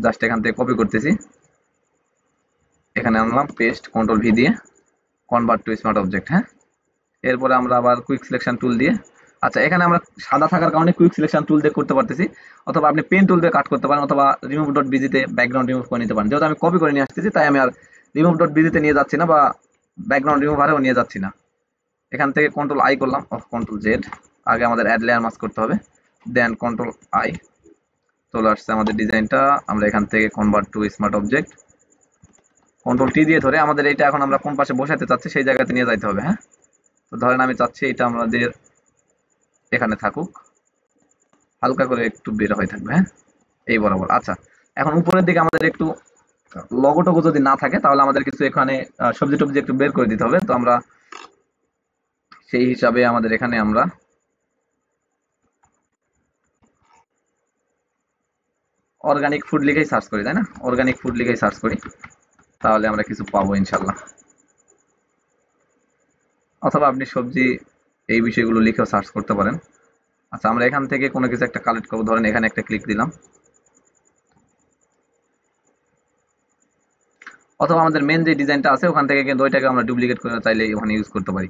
জাস্ট এখান থেকে কপি করতেছি, এখানে আনলাম, পেস্ট, কন্ট্রোল ভি দিয়ে কনভার্ট টু স্মার্ট অবজেক্ট। হ্যাঁ, এরপরে আমরা আবার কুইক সিলেকশন টুল দিয়ে, আচ্ছা এখানে আমরা সাদা থাকার কারণে কুইক সিলেকশন টুল দিয়ে করতে পারতেছি, অথবা আপনি পেন টুল দিয়ে কাট করতে পারেন, অথবা রিমুভ ডট বিজিতে ব্যাকগ্রাউন্ড রিমুভ করে নিতে পারেন। যেহেতু আমি কপি করে নিয়ে আসতেছি, তাই আমি আর রিমুভ ডট বিজিতে নিয়ে যাচ্ছি না, বা ব্যাকগ্রাউন্ড রিমুভারেও নিয়ে যাচ্ছি না। এখান থেকে কন্ট্রোল আই করলাম, কন্ট্রোল জেড, আগে আমাদের অ্যাড লেয়ার মাস্ক করতে হবে, দেন কন্ট্রোল আই, চলে আসছে আমাদের ডিজাইনটা। আমরা এখান থেকে convert to smart object, control T দিয়ে ধরে আমাদের এইটা এখন আমরা কোন পাশে বসাতে চাচ্ছি সেই জায়গাতে নিয়ে যাইতে হবে। হ্যাঁ, তো ধরেন আমি চাচ্ছি এটা আমাদের এখানে থাকুক, হালকা করে একটু বের হয়ে থাকবে। হ্যাঁ, এই বরাবর। আচ্ছা, এখন উপরের দিকে আমাদের একটু লগো টগো যদি না থাকে, তাহলে আমাদের কিছু এখানে সবজি টবজি একটু বের করে দিতে হবে। তো আমরা সেই হিসাবে আমাদের এখানে আমরা অর্গানিক ফুড লিখেই সার্চ করি, তাই না? অর্গানিক ফুড লিখেই সার্চ করি, তাহলে আমরা কিছু পাবো ইনশাল্লাহ। অথবা আপনি সবজি এই বিষয়গুলো লিখেও সার্চ করতে পারেন। আচ্ছা, আমরা এখান থেকে কোনো কিছু একটা কালেক্ট করবো, ধরেন এখানে একটা ক্লিক দিলাম, অথবা আমাদের মেন যে ডিজাইনটা আছে ওখান থেকে কিন্তু ওইটাকে আমরা ডুপ্লিকেট করে চাইলে ওখানে ইউজ করতে পারি।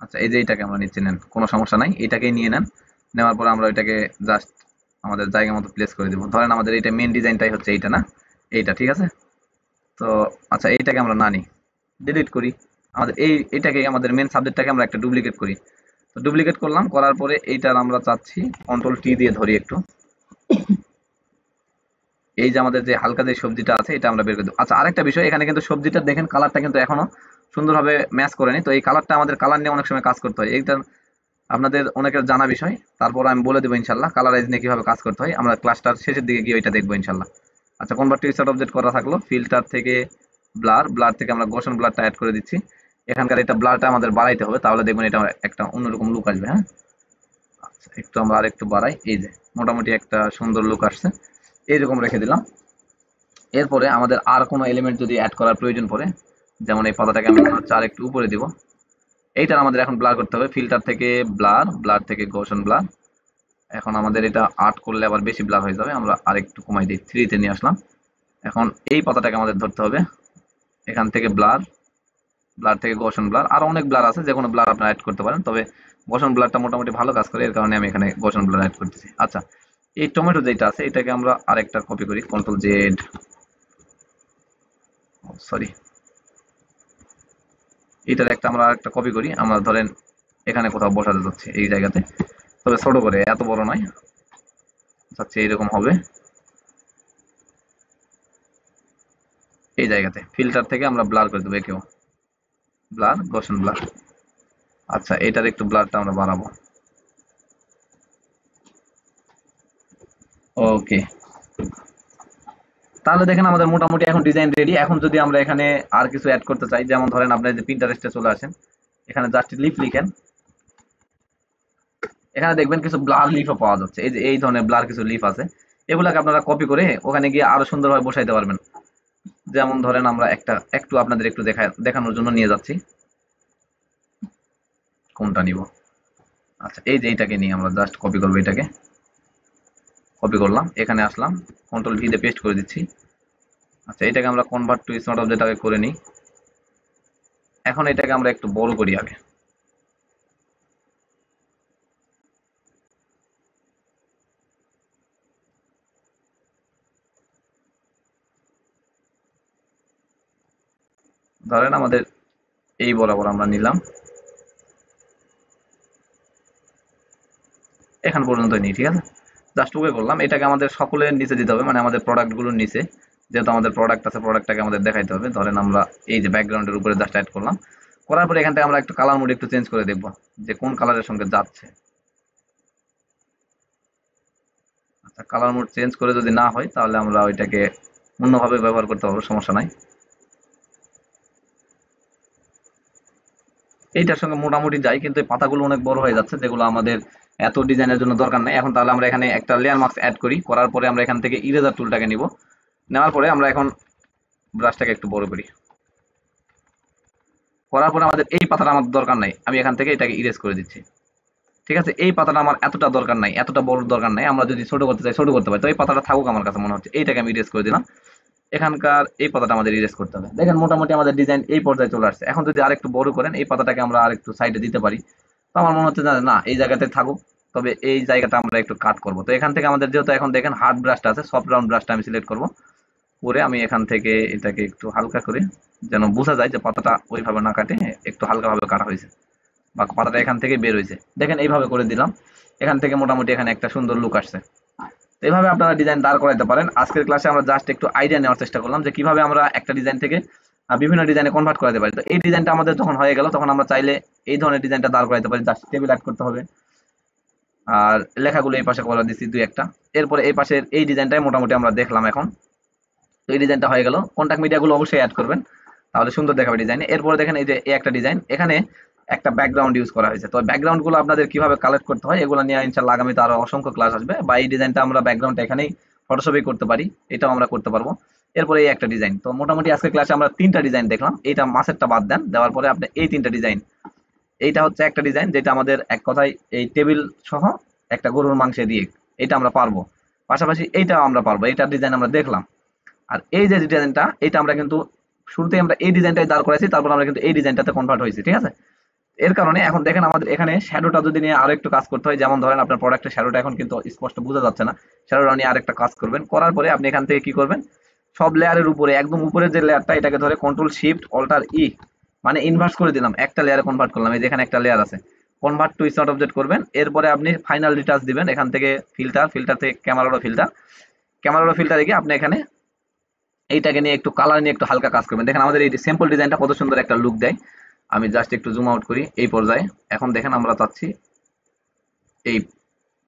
আচ্ছা, এই যে এইটাকে আমরা নিচ্ছি, নেন, কোনো সমস্যা নাই, এটাকেই নিয়ে নেন। নেওয়ার পর আমরা ওইটাকে জাস্ট আমাদের জায়গা মতো প্লেস করে দিব। ধরেন আমাদের এইটা মেন ডিজাইনটাই হচ্ছে এইটা, না এইটা, ঠিক আছে? তো আচ্ছা, এইটাকে আমরা না নিই, ডিলিট করি। আমাদের এইটাকে আমাদের মেন সাবজেক্টটাকে আমরা একটা ডুপ্লিকেট করি। তো ডুপ্লিকেট করলাম, করার পরে এইটার আমরা চাচ্ছি কন্ট্রোল টি দিয়ে ধরি একটু, এই যে আমাদের যে হালকা যে সবজিটা আছে এটা আমরা বের করে দেবো। আচ্ছা, আরেকটা বিষয়, এখানে কিন্তু সবজিটা দেখেন কালারটা কিন্তু এখনো সুন্দরভাবে ম্যাচ করেনি। তো এই কালারটা, আমাদের কালার নিয়ে অনেক সময় কাজ করতে হয়, এইটা আপনাদের অনেকের জানা বিষয়। তারপর আমি বলে দেবো ইনশাল্লাহ কালারাইজ নিয়ে কিভাবে কাজ করতে হয়, আমরা ক্লাসটার শেষের দিকে গিয়ে ওইটা দেখবো ইনশাল্লাহ। আচ্ছা, কনভার্ট টু স্টার্ট অবজেক্ট করা থাকলো, ফিল্টার থেকে ব্লার, ব্লার থেকে আমরা গোশন ব্লারটা অ্যাড করে দিচ্ছি। এখানকার এটা ব্লারটা আমাদের বাড়াইতে হবে, তাহলে দেখবেন এটা একটা অন্যরকম লুক আসবে। হ্যাঁ, আচ্ছা একটু আমরা আর একটু বাড়াই, এই যে মোটামুটি একটা সুন্দর লুক আসছে, এইরকম রেখে দিলাম। এরপরে আমাদের আর কোনো এলিমেন্ট যদি অ্যাড করার প্রয়োজন পড়ে, যেমন এই পাতাটাকে আমি মনে হচ্ছে আর একটু উপরে দিব, এইটার আমাদের এখন ব্লার করতে হবে, ফিল্টার থেকে ব্লার, ব্লার থেকে গোশন ব্লার। এখন আমাদের এটা আর্ট করলে আবার বেশি ব্লার হয়ে যাবে, আমরা আরেকটু কমাই দিই, 3 তে নিয়ে আসলাম। এখন এই পাতাটাকে আমাদের ধরতে হবে, এখান থেকে ব্লার, ব্লার থেকে গসন ব্লার, আরো অনেক ব্লার আছে, যে কোনো ব্লার আপনারা অ্যাড করতে পারেন, তবে গসন ব্লারটা মোটামুটি ভালো কাজ করে, এর কারণে আমি এখানে গসন ব্লার অ্যাড করতেছি। আচ্ছা, এই টমেটো যেটা আছে এটাকে আমরা আরেকটা কপি করি, কন্ট্রোল জেড, সরি, এটার একটা আমরা একটা কপি করি, আমরা ধরেন এখানে কোথাও বসাতে যাচ্ছে এই জায়গাতে, তবে ছোট করে, এত বড় নয়, যাচ্ছে এরকম হবে, এই জায়গাতে ফিল্টার থেকে আমরা ব্লার করে দেবো, একেও ব্লার, গসন ব্লার। আচ্ছা, এটার একটু ব্লারটা আমরা বাড়াবো, ওকে। তাহলে দেখেন আমাদের মোটামুটি এখন ডিজাইন রেডি। এখন যদি আমরা এখানে আর কিছু অ্যাড করতে চাই, যেমন ধরেন আপনার যে প্রিন্টারেস্টে চলে আসেন, এখানে জাস্ট লিফ লিখেন, এখানে দেখবেন কিছু ব্লার লিফও পাওয়া যাচ্ছে, এই যে এই ধরনের ব্লার কিছু লিফ আছে, এগুলাকে আপনারা কপি করে ওখানে গিয়ে আরো সুন্দরভাবে বসাইতে পারবেন। যেমন ধরেন আমরা একটা একটু আপনাদের একটু দেখানোর জন্য নিয়ে যাচ্ছি, কোনটা নিব, আচ্ছা এই যে এইটাকে নিয়ে আমরা জাস্ট কপি করবো, এটাকে কপি করলাম, এখানে আসলাম, কন্ট্রোল ভি দিয়ে পেস্ট করে দিচ্ছি। আচ্ছা, এটাকে আমরা কনভার্ট টু স্মার্ট অবজেক্ট আগে করে নিই। এখন এটাকে আমরা একটু বড় করি আগে, ধরেন আমাদের এই বরাবর আমরা নিলাম, এখান পর্যন্ত নিই, ঠিক আছে, জাস্ট ওকে করলাম। এটাকে আমাদের সকলের নিচে দিতে হবে, মানে আমাদের প্রোডাক্টগুলোর নিচে, যেহেতু আমাদের প্রোডাক্ট আছে, প্রোডাক্টটাকে আমাদের দেখাইতে হবে। ধরেন আমরা এই যে ব্যাকগ্রাউন্ডের উপরে জাস্ট অ্যাড করলাম, করার পরে এখান থেকে আমরা একটু কালার মোড একটু চেঞ্জ করে দেখবো যে কোন কালারের সঙ্গে যাচ্ছে। আচ্ছা, কালার মোড চেঞ্জ করে যদি না হয় তাহলে আমরা ওইটাকে অন্যভাবে ব্যবহার করতে পারবো, সমস্যা নাই। এইটার সঙ্গে মোটামুটি যাই, কিন্তু এই পাতাগুলো অনেক বড় হয়ে যাচ্ছে, যেগুলো আমাদের এত ডিজাইনের জন্য দরকার নাই। এখন তাহলে আমরা এখানে একটা লেয়ার মার্কস অ্যাড করি, করার পরে আমরা এখান থেকে ইরেজার টুলটাকে নিব, নেওয়ার পরে আমরা এখন ব্রাশটাকে একটু বড় করি, করার পরে আমাদের এই পাতাটা আমার দরকার নাই, আমি এখান থেকে এটাকে ইরেজ করে দিচ্ছি। ঠিক আছে, এই পাতাটা আমার এতটা দরকার নাই, এতটা বড় দরকার নাই, আমরা যদি ছোট করতে চাই ছোট করতে পারি, তো এই পাতাটা থাকুক আমার কাছে মনে হচ্ছে, এইটাকে আমি ইরেজ করে দিলাম। এখানকার এই পাতাটা আমাদের ইরেজ করতে হবে। দেখেন মোটামুটি আমাদের ডিজাইন এই পর্যায়ে চলে আসছে। এখন যদি আরেকটু বড় করেন, এই পাতাটাকে আমরা আরেকটু সাইডে দিতে পারি, তো আমার মনে হচ্ছে না না এই জায়গাতে থাকুক, তবে এই জায়গাটা আমরা একটু কাট করব। তো এখান থেকে আমাদের যেহেতু এখন দেখেন হার্ড ব্রাশটা আছে, সফট রাউন্ড ব্রাশটা আমি সিলেক্ট করব, করে আমি এখান থেকে এটাকে একটু হালকা করে, যেন বোঝা যায় যে পাতাটা ওইভাবে না কাটে একটু হালকাভাবে কাটা হয়েছে, বা পাতাটা এখান থেকে বের হয়েছে। দেখেন এইভাবে করে দিলাম, এখান থেকে মোটামুটি এখানে একটা সুন্দর লুক আসছে। তো এইভাবে আপনারা ডিজাইন দাঁড় করাইতে পারেন। আজকের ক্লাসে আমরা জাস্ট একটু আইডিয়া নেওয়ার চেষ্টা করলাম যে কিভাবে আমরা একটা ডিজাইন থেকে বিভিন্ন ডিজাইনে কনভার্ট করাতে পারি। তো এই ডিজাইনটা আমাদের যখন হয়ে গেল, তখন আমরা চাইলে এই ধরনের ডিজাইনটা দাঁড় করাইতে পারি, জাস্ট টেবিল অ্যাড করতে হবে, আর লেখাগুলো এই পাশে করে দিচ্ছি দুই একটা। এরপরে এই পাশের এই ডিজাইনটাই মোটামুটি আমরা দেখলাম এখন। তো এই ডিজাইনটা হয়ে গেল, কন্টাক্ট মিডিয়াগুলো অবশ্যই অ্যাড করবেন, তাহলে সুন্দর দেখাবে ডিজাইনে। এরপরে দেখেন এই যে এই একটা ডিজাইন, এখানে একটা ব্যাকগ্রাউন্ড ইউজ করা হয়েছে। তো ব্যাকগ্রাউন্ড গুলো আপনাদের কিভাবে কালেক্ট করতে হয় এগুলো নিয়ে ইনশাল্লাহ আগামীতে আরো অসংখ্য ক্লাস আসবে, বা এই ডিজাইনটা আমরা ব্যাকগ্রাউন্ডটা এখানেই ফটোশপে করতে পারি, এটাও আমরা করতে পারবো। এরপরে এই একটা ডিজাইন। তো মোটামুটি আজকের ক্লাসে আমরা তিনটা ডিজাইন দেখলাম, এইটা মাছেরটা বাদ দেন, দেওয়ার পরে আপনি এই তিনটা ডিজাইন, এইটা হচ্ছে একটা ডিজাইন যেটা আমাদের এক কথায় এই টেবিল সহ একটা গরুর মাংসে দিয়ে, এটা আমরা পারবো। পাশাপাশি এইটাও আমরা পারবো, এইটার ডিজাইন আমরা দেখলাম। আর এই যে ডিজাইনটা, এটা আমরা কিন্তু শুরুতেই আমরা এই ডিজাইনটাই দাঁড় করাইছি, তারপর আমরা কিন্তু এই ডিজাইনটাতে কনভার্ট হয়েছি, ঠিক আছে। এর কারণে এখন দেখেন আমাদের এখানে শ্যাডোটা যদি নিয়ে আরো একটু কাজ করতে হয়, যেমন ধরেন আপনার প্রোডাক্টের শ্যাডোটা এখন কিন্তু স্পষ্ট বোঝা যাচ্ছে না, শ্যাডোটা নিয়ে আরেকটা কাজ করবেন, করার পরে আপনি এখান থেকে কি করবেন, সব লেয়ারের উপরে একদম উপরের যে লেয়ারটা, এটাকে ধরে কন্ট্রোল শিফট অল্টার ই, মানে ইনভার্স করে দিলাম, একটা লেয়ারে কনভার্ট করলাম, এই যে এখানে একটা লেয়ার আছে, কনভার্ট টু স্মার্ট অবজেক্ট করবেন। এরপরে আপনি ফাইনাল ডিটাচ দিবেন, এখান থেকে ফিল্টার, ফিল্টার থেকে ক্যামেরা ফিল্টার, ক্যামেরা ফিল্টারে গিয়ে আপনি এখানে এইটাকে নিয়ে একটু কালার নিয়ে একটু হালকা কাজ করবেন। দেখেন আমাদের এই সিম্পল ডিজাইনটা কত সুন্দর একটা লুক দেয়। আমি জাস্ট একটু জুম আউট করি এই পর্যায়ে। এখন দেখেন আমরা চাচ্ছি এই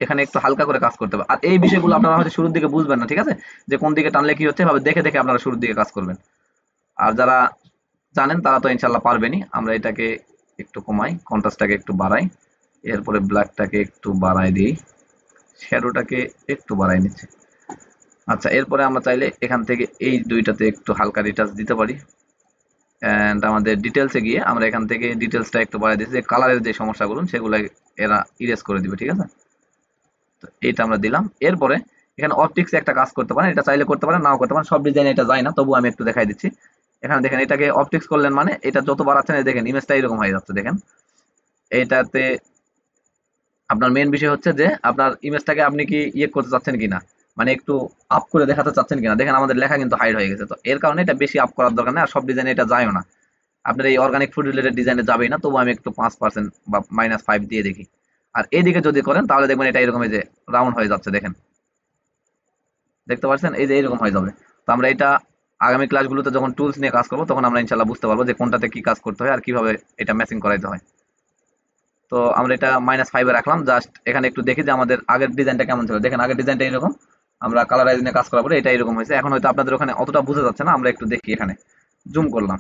এখানে একটু হালকা করে কাজ করতে হবে। আর এই বিষয়গুলো আপনারা হয়তো শুরুর দিকে বুঝবেন না, ঠিক আছে, যে কোন দিকে টানলে কি হচ্ছে, এভাবে দেখে দেখে আপনারা শুরুর দিকে কাজ করবেন। আর যারা জানেন তারা তো ইনশাল্লাহ পারবেনই। আমরা এটাকে একটু কমাই, কন্ট্রাস্টটাকে একটু বাড়াই, এরপরে ব্ল্যাকটাকে একটু বাড়াই দিই, শ্যাডোটাকে একটু বাড়াই নিচ্ছি। আচ্ছা, এরপরে আমরা চাইলে এখান থেকে এই দুইটাতে একটু হালকা ডিটাচ দিতে পারি। অ্যান্ড আমাদের ডিটেলসে গিয়ে আমরা এখান থেকে ডিটেলসটা একটু বাড়াই দিচ্ছি, যে কালারের যে সমস্যাগুলো সেগুলো এরা ইরেজ করে দিবে, ঠিক আছে। তো এইটা আমরা দিলাম। এরপরে এখানে অপটিক্স একটা কাজ করতে পারেন, এটা চাইলে করতে পারেন, নাও করতে পারেন, সব ডিজাইনে এটা যায় না, তবু আমি একটু দেখাই দিচ্ছি। এখানে দেখেন এটাকে অপটিক্স করলেন মানে এটা যত বাড়াচ্ছেন দেখেন ইমেজটা এরকম হয়ে যাচ্ছে। দেখেন এটাতে আপনার মেইন বিষয় হচ্ছে যে আপনার ইমেজটাকে আপনি কি ইয়ে করতে চাচ্ছেন কিনা, মানে একটু আপ করে দেখাতে চাচ্ছেন কিনা। দেখেন আমাদের লেখা কিন্তু হাইড হয়ে গেছে, তো এর কারণে এটা বেশি আপ করার দরকার নেই, আর সব ডিজাইনে এটা যায়ও না। আপনার এই অর্গানিক ফুড রিলেটেড ডিজাইনে যাবেই না, তবু আমি একটু 5% বা -5 দিয়ে দেখি। আর এদিকে যদি করেন তাহলে দেখবেন এটা এরকম এই যে রাউন্ড হয়ে যাচ্ছে। দেখেন দেখতে পাচ্ছেন এই যে এরকম হয়ে যাবে। তো আমরা এটা আগামী ক্লাসগুলোতে যখন টুলস নিয়ে কাজ করবো তখন আমরা ইনশাল্লাহ বুঝতে পারবো যে কোনটাতে কি কাজ করতে হয় আর কিভাবে এটা ম্যাচিং করাইতে হয়। তো আমরা এটা -5 এ রাখলাম, জাস্ট এখানে একটু দেখি যে আমাদের আগের ডিজাইনটা কেমন ছিল। দেখেন আগের ডিজাইনটা এরকম, আমরা কালারাইজ নিয়ে কাজ করার পরে এটা এরকম হয়েছে। এখন হয়তো আপনাদের ওখানে অতটা বোঝা যাচ্ছে না, আমরা একটু দেখি। এখানে জুম করলাম,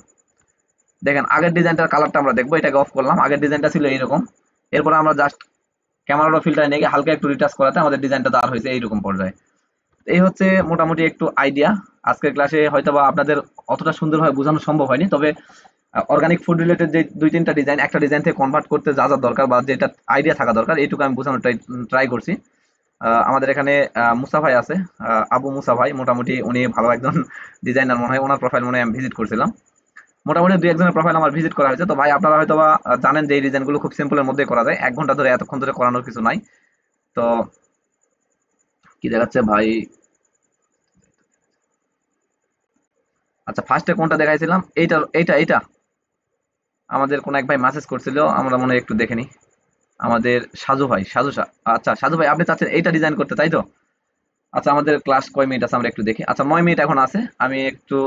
দেখেন আগের ডিজাইনটার কালারটা আমরা দেখবো। এটাকে অফ করলাম, আগের ডিজাইনটা ছিল এইরকম। এরপর আমরা জাস্ট ক্যামেরা ফিল্টার নিয়ে গিয়ে হালকা একটু রিটাচ করাতে আমাদের ডিজাইনটা দাঁড় হয়েছে এইরকম পর্যায়ে। এই হচ্ছে মোটামুটি একটু আইডিয়া। আজকের ক্লাসে হয়তোবা আপনাদের অতটা সুন্দরভাবে বোঝানো সম্ভব হয়নি, তবে অর্গানিক ফুড রিলেটেড যে 2-3টা ডিজাইন একটা ডিজাইন থেকে কনভার্ট করতে যা যা দরকার বা যেটা আইডিয়া থাকা দরকার এইটুকু আমি বোঝানোর ট্রাই করছি। আমাদের এখানে মুসা ভাই আছে, আবু মুসা ভাই, মোটামুটি উনি ভালো একজন ডিজাইনার মনে হয়। ওনার প্রোফাইল মনে হয় আমি ভিজিট করছিলাম, মোটামুটি 2-1 জনের প্রোফাইল আমার ভিজিট করা হয়েছে। তো ভাই আপনারা হয়তো বা জানেন যে এই ডিজাইনগুলো খুব সিম্পলের মধ্যে করা যায়, 1 ঘন্টা ধরে এতক্ষণ ধরে করানোর কিছু নাই। তো কি দেখাচ্ছে ভাই, আচ্ছা ফার্স্টে কোনটা দেখাইছিলাম, এইটা এইটা এইটা আমাদের কোন এক ভাই মেসেজ করছিল, আমরা মনে হয় একটু দেখে নিই। আমাদের সাজু ভাই, আচ্ছা সাজু ভাই আপনি চাচ্ছেন এইটা ডিজাইন করতে, তাই তো? আচ্ছা আমাদের ক্লাস কয় মিনিট আছে আমরা একটু দেখি। আচ্ছা 9 মিনিট এখন আছে, আমি একটু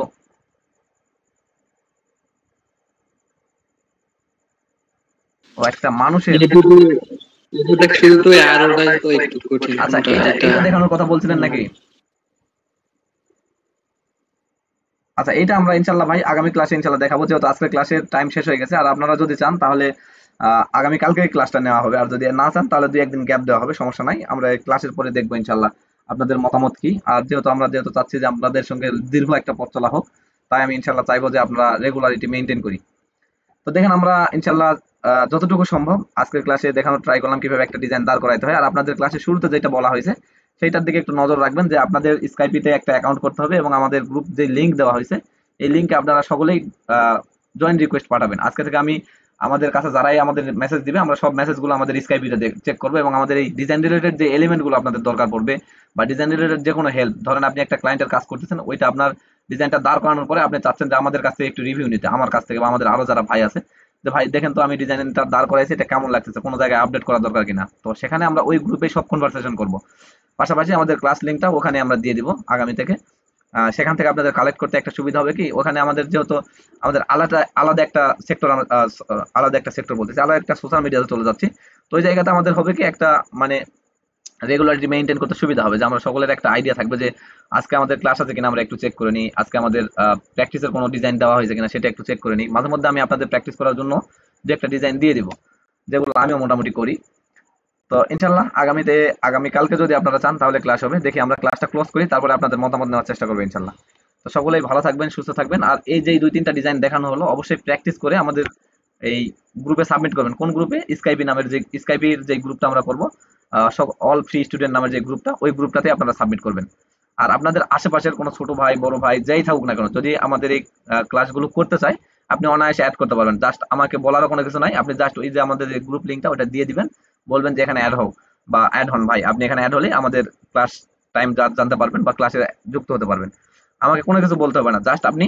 ও একটা মানুষের, এটা খেলতে আর ওটাই তো একটু কঠিন আচ্ছা কোনটা এইটা যেটা এইটা দেখানোর কথা বলছিলেন নাকি? আচ্ছা এটা আমরা ইনশাল্লাহ ভাই আগামী ক্লাসে ইনশাল্লাহ দেখাবো, যেহেতু আজকের ক্লাসের টাইম শেষ হয়ে গেছে। আর আপনারা যদি চান তাহলে আগামী কালকে ক্লাসটা নেওয়া হবে, আর যদি না চান তাহলে 2-1 দিন গ্যাপ দেওয়া হবে, সমস্যা নাই। আমরা এই ক্লাসের পরে দেখবো ইনশাল্লাহ আপনাদের মতামত কি। আর যেহেতু চাচ্ছি যে আপনাদের সঙ্গে দীর্ঘ একটা পথ চলা হোক, তাই আমি ইনশাল্লাহ চাইবো যে আমরা রেগুলারিটি মেনটেন করি। তো দেখেন আমরা ইনশাল্লাহ যতটুকু সম্ভব আজকের ক্লাসে দেখানোর ট্রাই করলাম কিভাবে একটা ডিজাইন দাঁড় করাইতে হয়। আর আপনাদের ক্লাসের শুরুতে যেটা বলা হয়েছে সেইটার দিকে একটু নজর রাখবেন যে আপনাদের স্কাইপিতে একটা অ্যাকাউন্ট করতে হবে, এবং আমাদের গ্রুপ যে লিঙ্ক দেওয়া হয়েছে এই লিঙ্কে আপনারা সকলেই জয়েন রিকোয়েস্ট পাঠাবেন। আজকে থেকে আমি আমাদের কাছে যারাই আমাদের মেসেজ দিবে আমরা সব মেসেজগুলো আমাদের স্কাইপিতে চেক করবো, এবং আমাদের এই ডিজাইন রিলেটেড যে এলিমেন্টগুলো আপনাদের দরকার পড়বে বা ডিজাইন রিলেটেড যে কোনো হেল্প, ধরেন আপনি একটা ক্লায়েন্টের কাজ করতেছেন, ওইটা আপনার ডিজাইনটা দাঁড় করানোর পরে আপনি চাচ্ছেন যে আমাদের কাছ থেকে একটু রিভিউ নিতে, আমার কাছ থেকে বা আমাদের আরো যারা ভাই আছে, যে ভাই দেখেন তো আমি ডিজাইনটা দাঁড় করাইছি, এটা কেমন লাগতেছে, কোনো জায়গায় আপডেট করা দরকার কিনা। তো সেখানে আমরা ওই গ্রুপে সব কনভারসেশন করব। পাশাপাশি আমাদের ক্লাস লিঙ্কটা ওখানে আমরা দিয়ে দিব আগামী থেকে। সেখান থেকে আপনাদের কালেক্ট করতে একটা সুবিধা হবে কি, ওখানে আমাদের যেহেতু আমাদের আলাদা আলাদা একটা সেক্টর, আলাদা একটা সেক্টর বলতেছি, আলাদা একটা সোশ্যাল মিডিয়াতে চলে যাচ্ছি। তো ওই জায়গাতে আমাদের হবে কি একটা মানে রেগুলারিটি মেইনটেইন করতে সুবিধা হবে, যে আমরা সকলের একটা আইডিয়া থাকবে যে আজকে আমাদের ক্লাস আছে কিনা আমরা একটু চেক করে নিই, আজকে আমাদের প্র্যাকটিসের কোনো ডিজাইন দেওয়া হয়েছে কিনা সেটা একটু চেক করে নিই। মাঝে মধ্যে আমি আপনাদের প্র্যাকটিস করার জন্য যে একটা ডিজাইন দিয়ে দিব, যেগুলো আমিও মোটামুটি করি। তো ইনশাল্লাহ আগামী কালকে যদি আপনারা চান তাহলে ক্লাস হবে। দেখি আমরা ক্লাসটা ক্লোজ করি, তারপরে আপনাদের মতামত নেওয়ার চেষ্টা করবো ইনশাল্লাহ। তো সকলেই ভালো থাকবেন, সুস্থ থাকবেন। আর এই যে 2-3টা ডিজাইন দেখানো হলো অবশ্যই প্র্যাকটিস করে আমাদের এই গ্রুপে সাবমিট করবেন। কোন গ্রুপে? স্কাইপি নামের যে স্কাইপির যে গ্রুপটা আমরা করবো, সব অল ফ্রি স্টুডেন্ট নামের যে গ্রুপটা, ওই গ্রুপটাতে আপনারা সাবমিট করবেন। আর আপনাদের আশেপাশের কোনো ছোট ভাই বড় ভাই যেই থাকুক না কেন, যদি আমাদের এই ক্লাসগুলো করতে চায় আপনি অনায়াসে অ্যাড করতে পারবেন। জাস্ট আমাকে বলারও কোনো কিছু নাই, আপনি জাস্ট ওই যে আমাদের গ্রুপ লিঙ্কটা ওটা দিয়ে দিবেন, বলবেন যে এখানে অ্যাড হও বা অ্যাড হন ভাই, আপনি এখানে অ্যাড হলে আমাদের ক্লাস টাইম জানতে পারবেন বা ক্লাসে যুক্ত হতে পারবেন। আমাকে কোনো কিছু বলতে হবে না, জাস্ট আপনি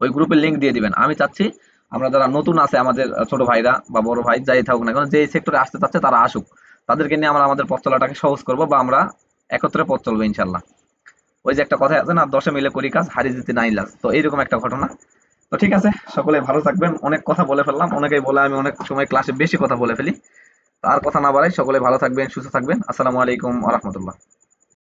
ওই গ্রুপের লিঙ্ক দিয়ে দিবেন। আমি চাচ্ছি আমরা যারা নতুন আছে আমাদের ছোট ভাইরা বা বড় ভাই যাই থাকুক না কেন, যে সেক্টরে আসতে চাচ্ছে তারা আসুক, তাদেরকে নিয়ে আমরা আমাদের পথ চলাটাকে সহজ করবো বা আমরা একত্রে পথ চলবো ইনশাল্লাহ। ওই যে একটা কথা আছে না, 10 মিলে করি কাজ, হারি জিতে নাই লাজ, তো এইরকম একটা ঘটনা। তো ঠিক আছে, সকলে ভালো থাকবেন। অনেক কথা বলে ফেললাম, অনেকেই বলে আমি অনেক সময় ক্লাসে বেশি কথা বলে ফেলি। তো আর কথা না বাড়াই, সকলে ভালো থাকবেন, সুস্থ থাকবেন। আসসালামু আলাইকুম ওয়া রাহমাতুল্লাহ।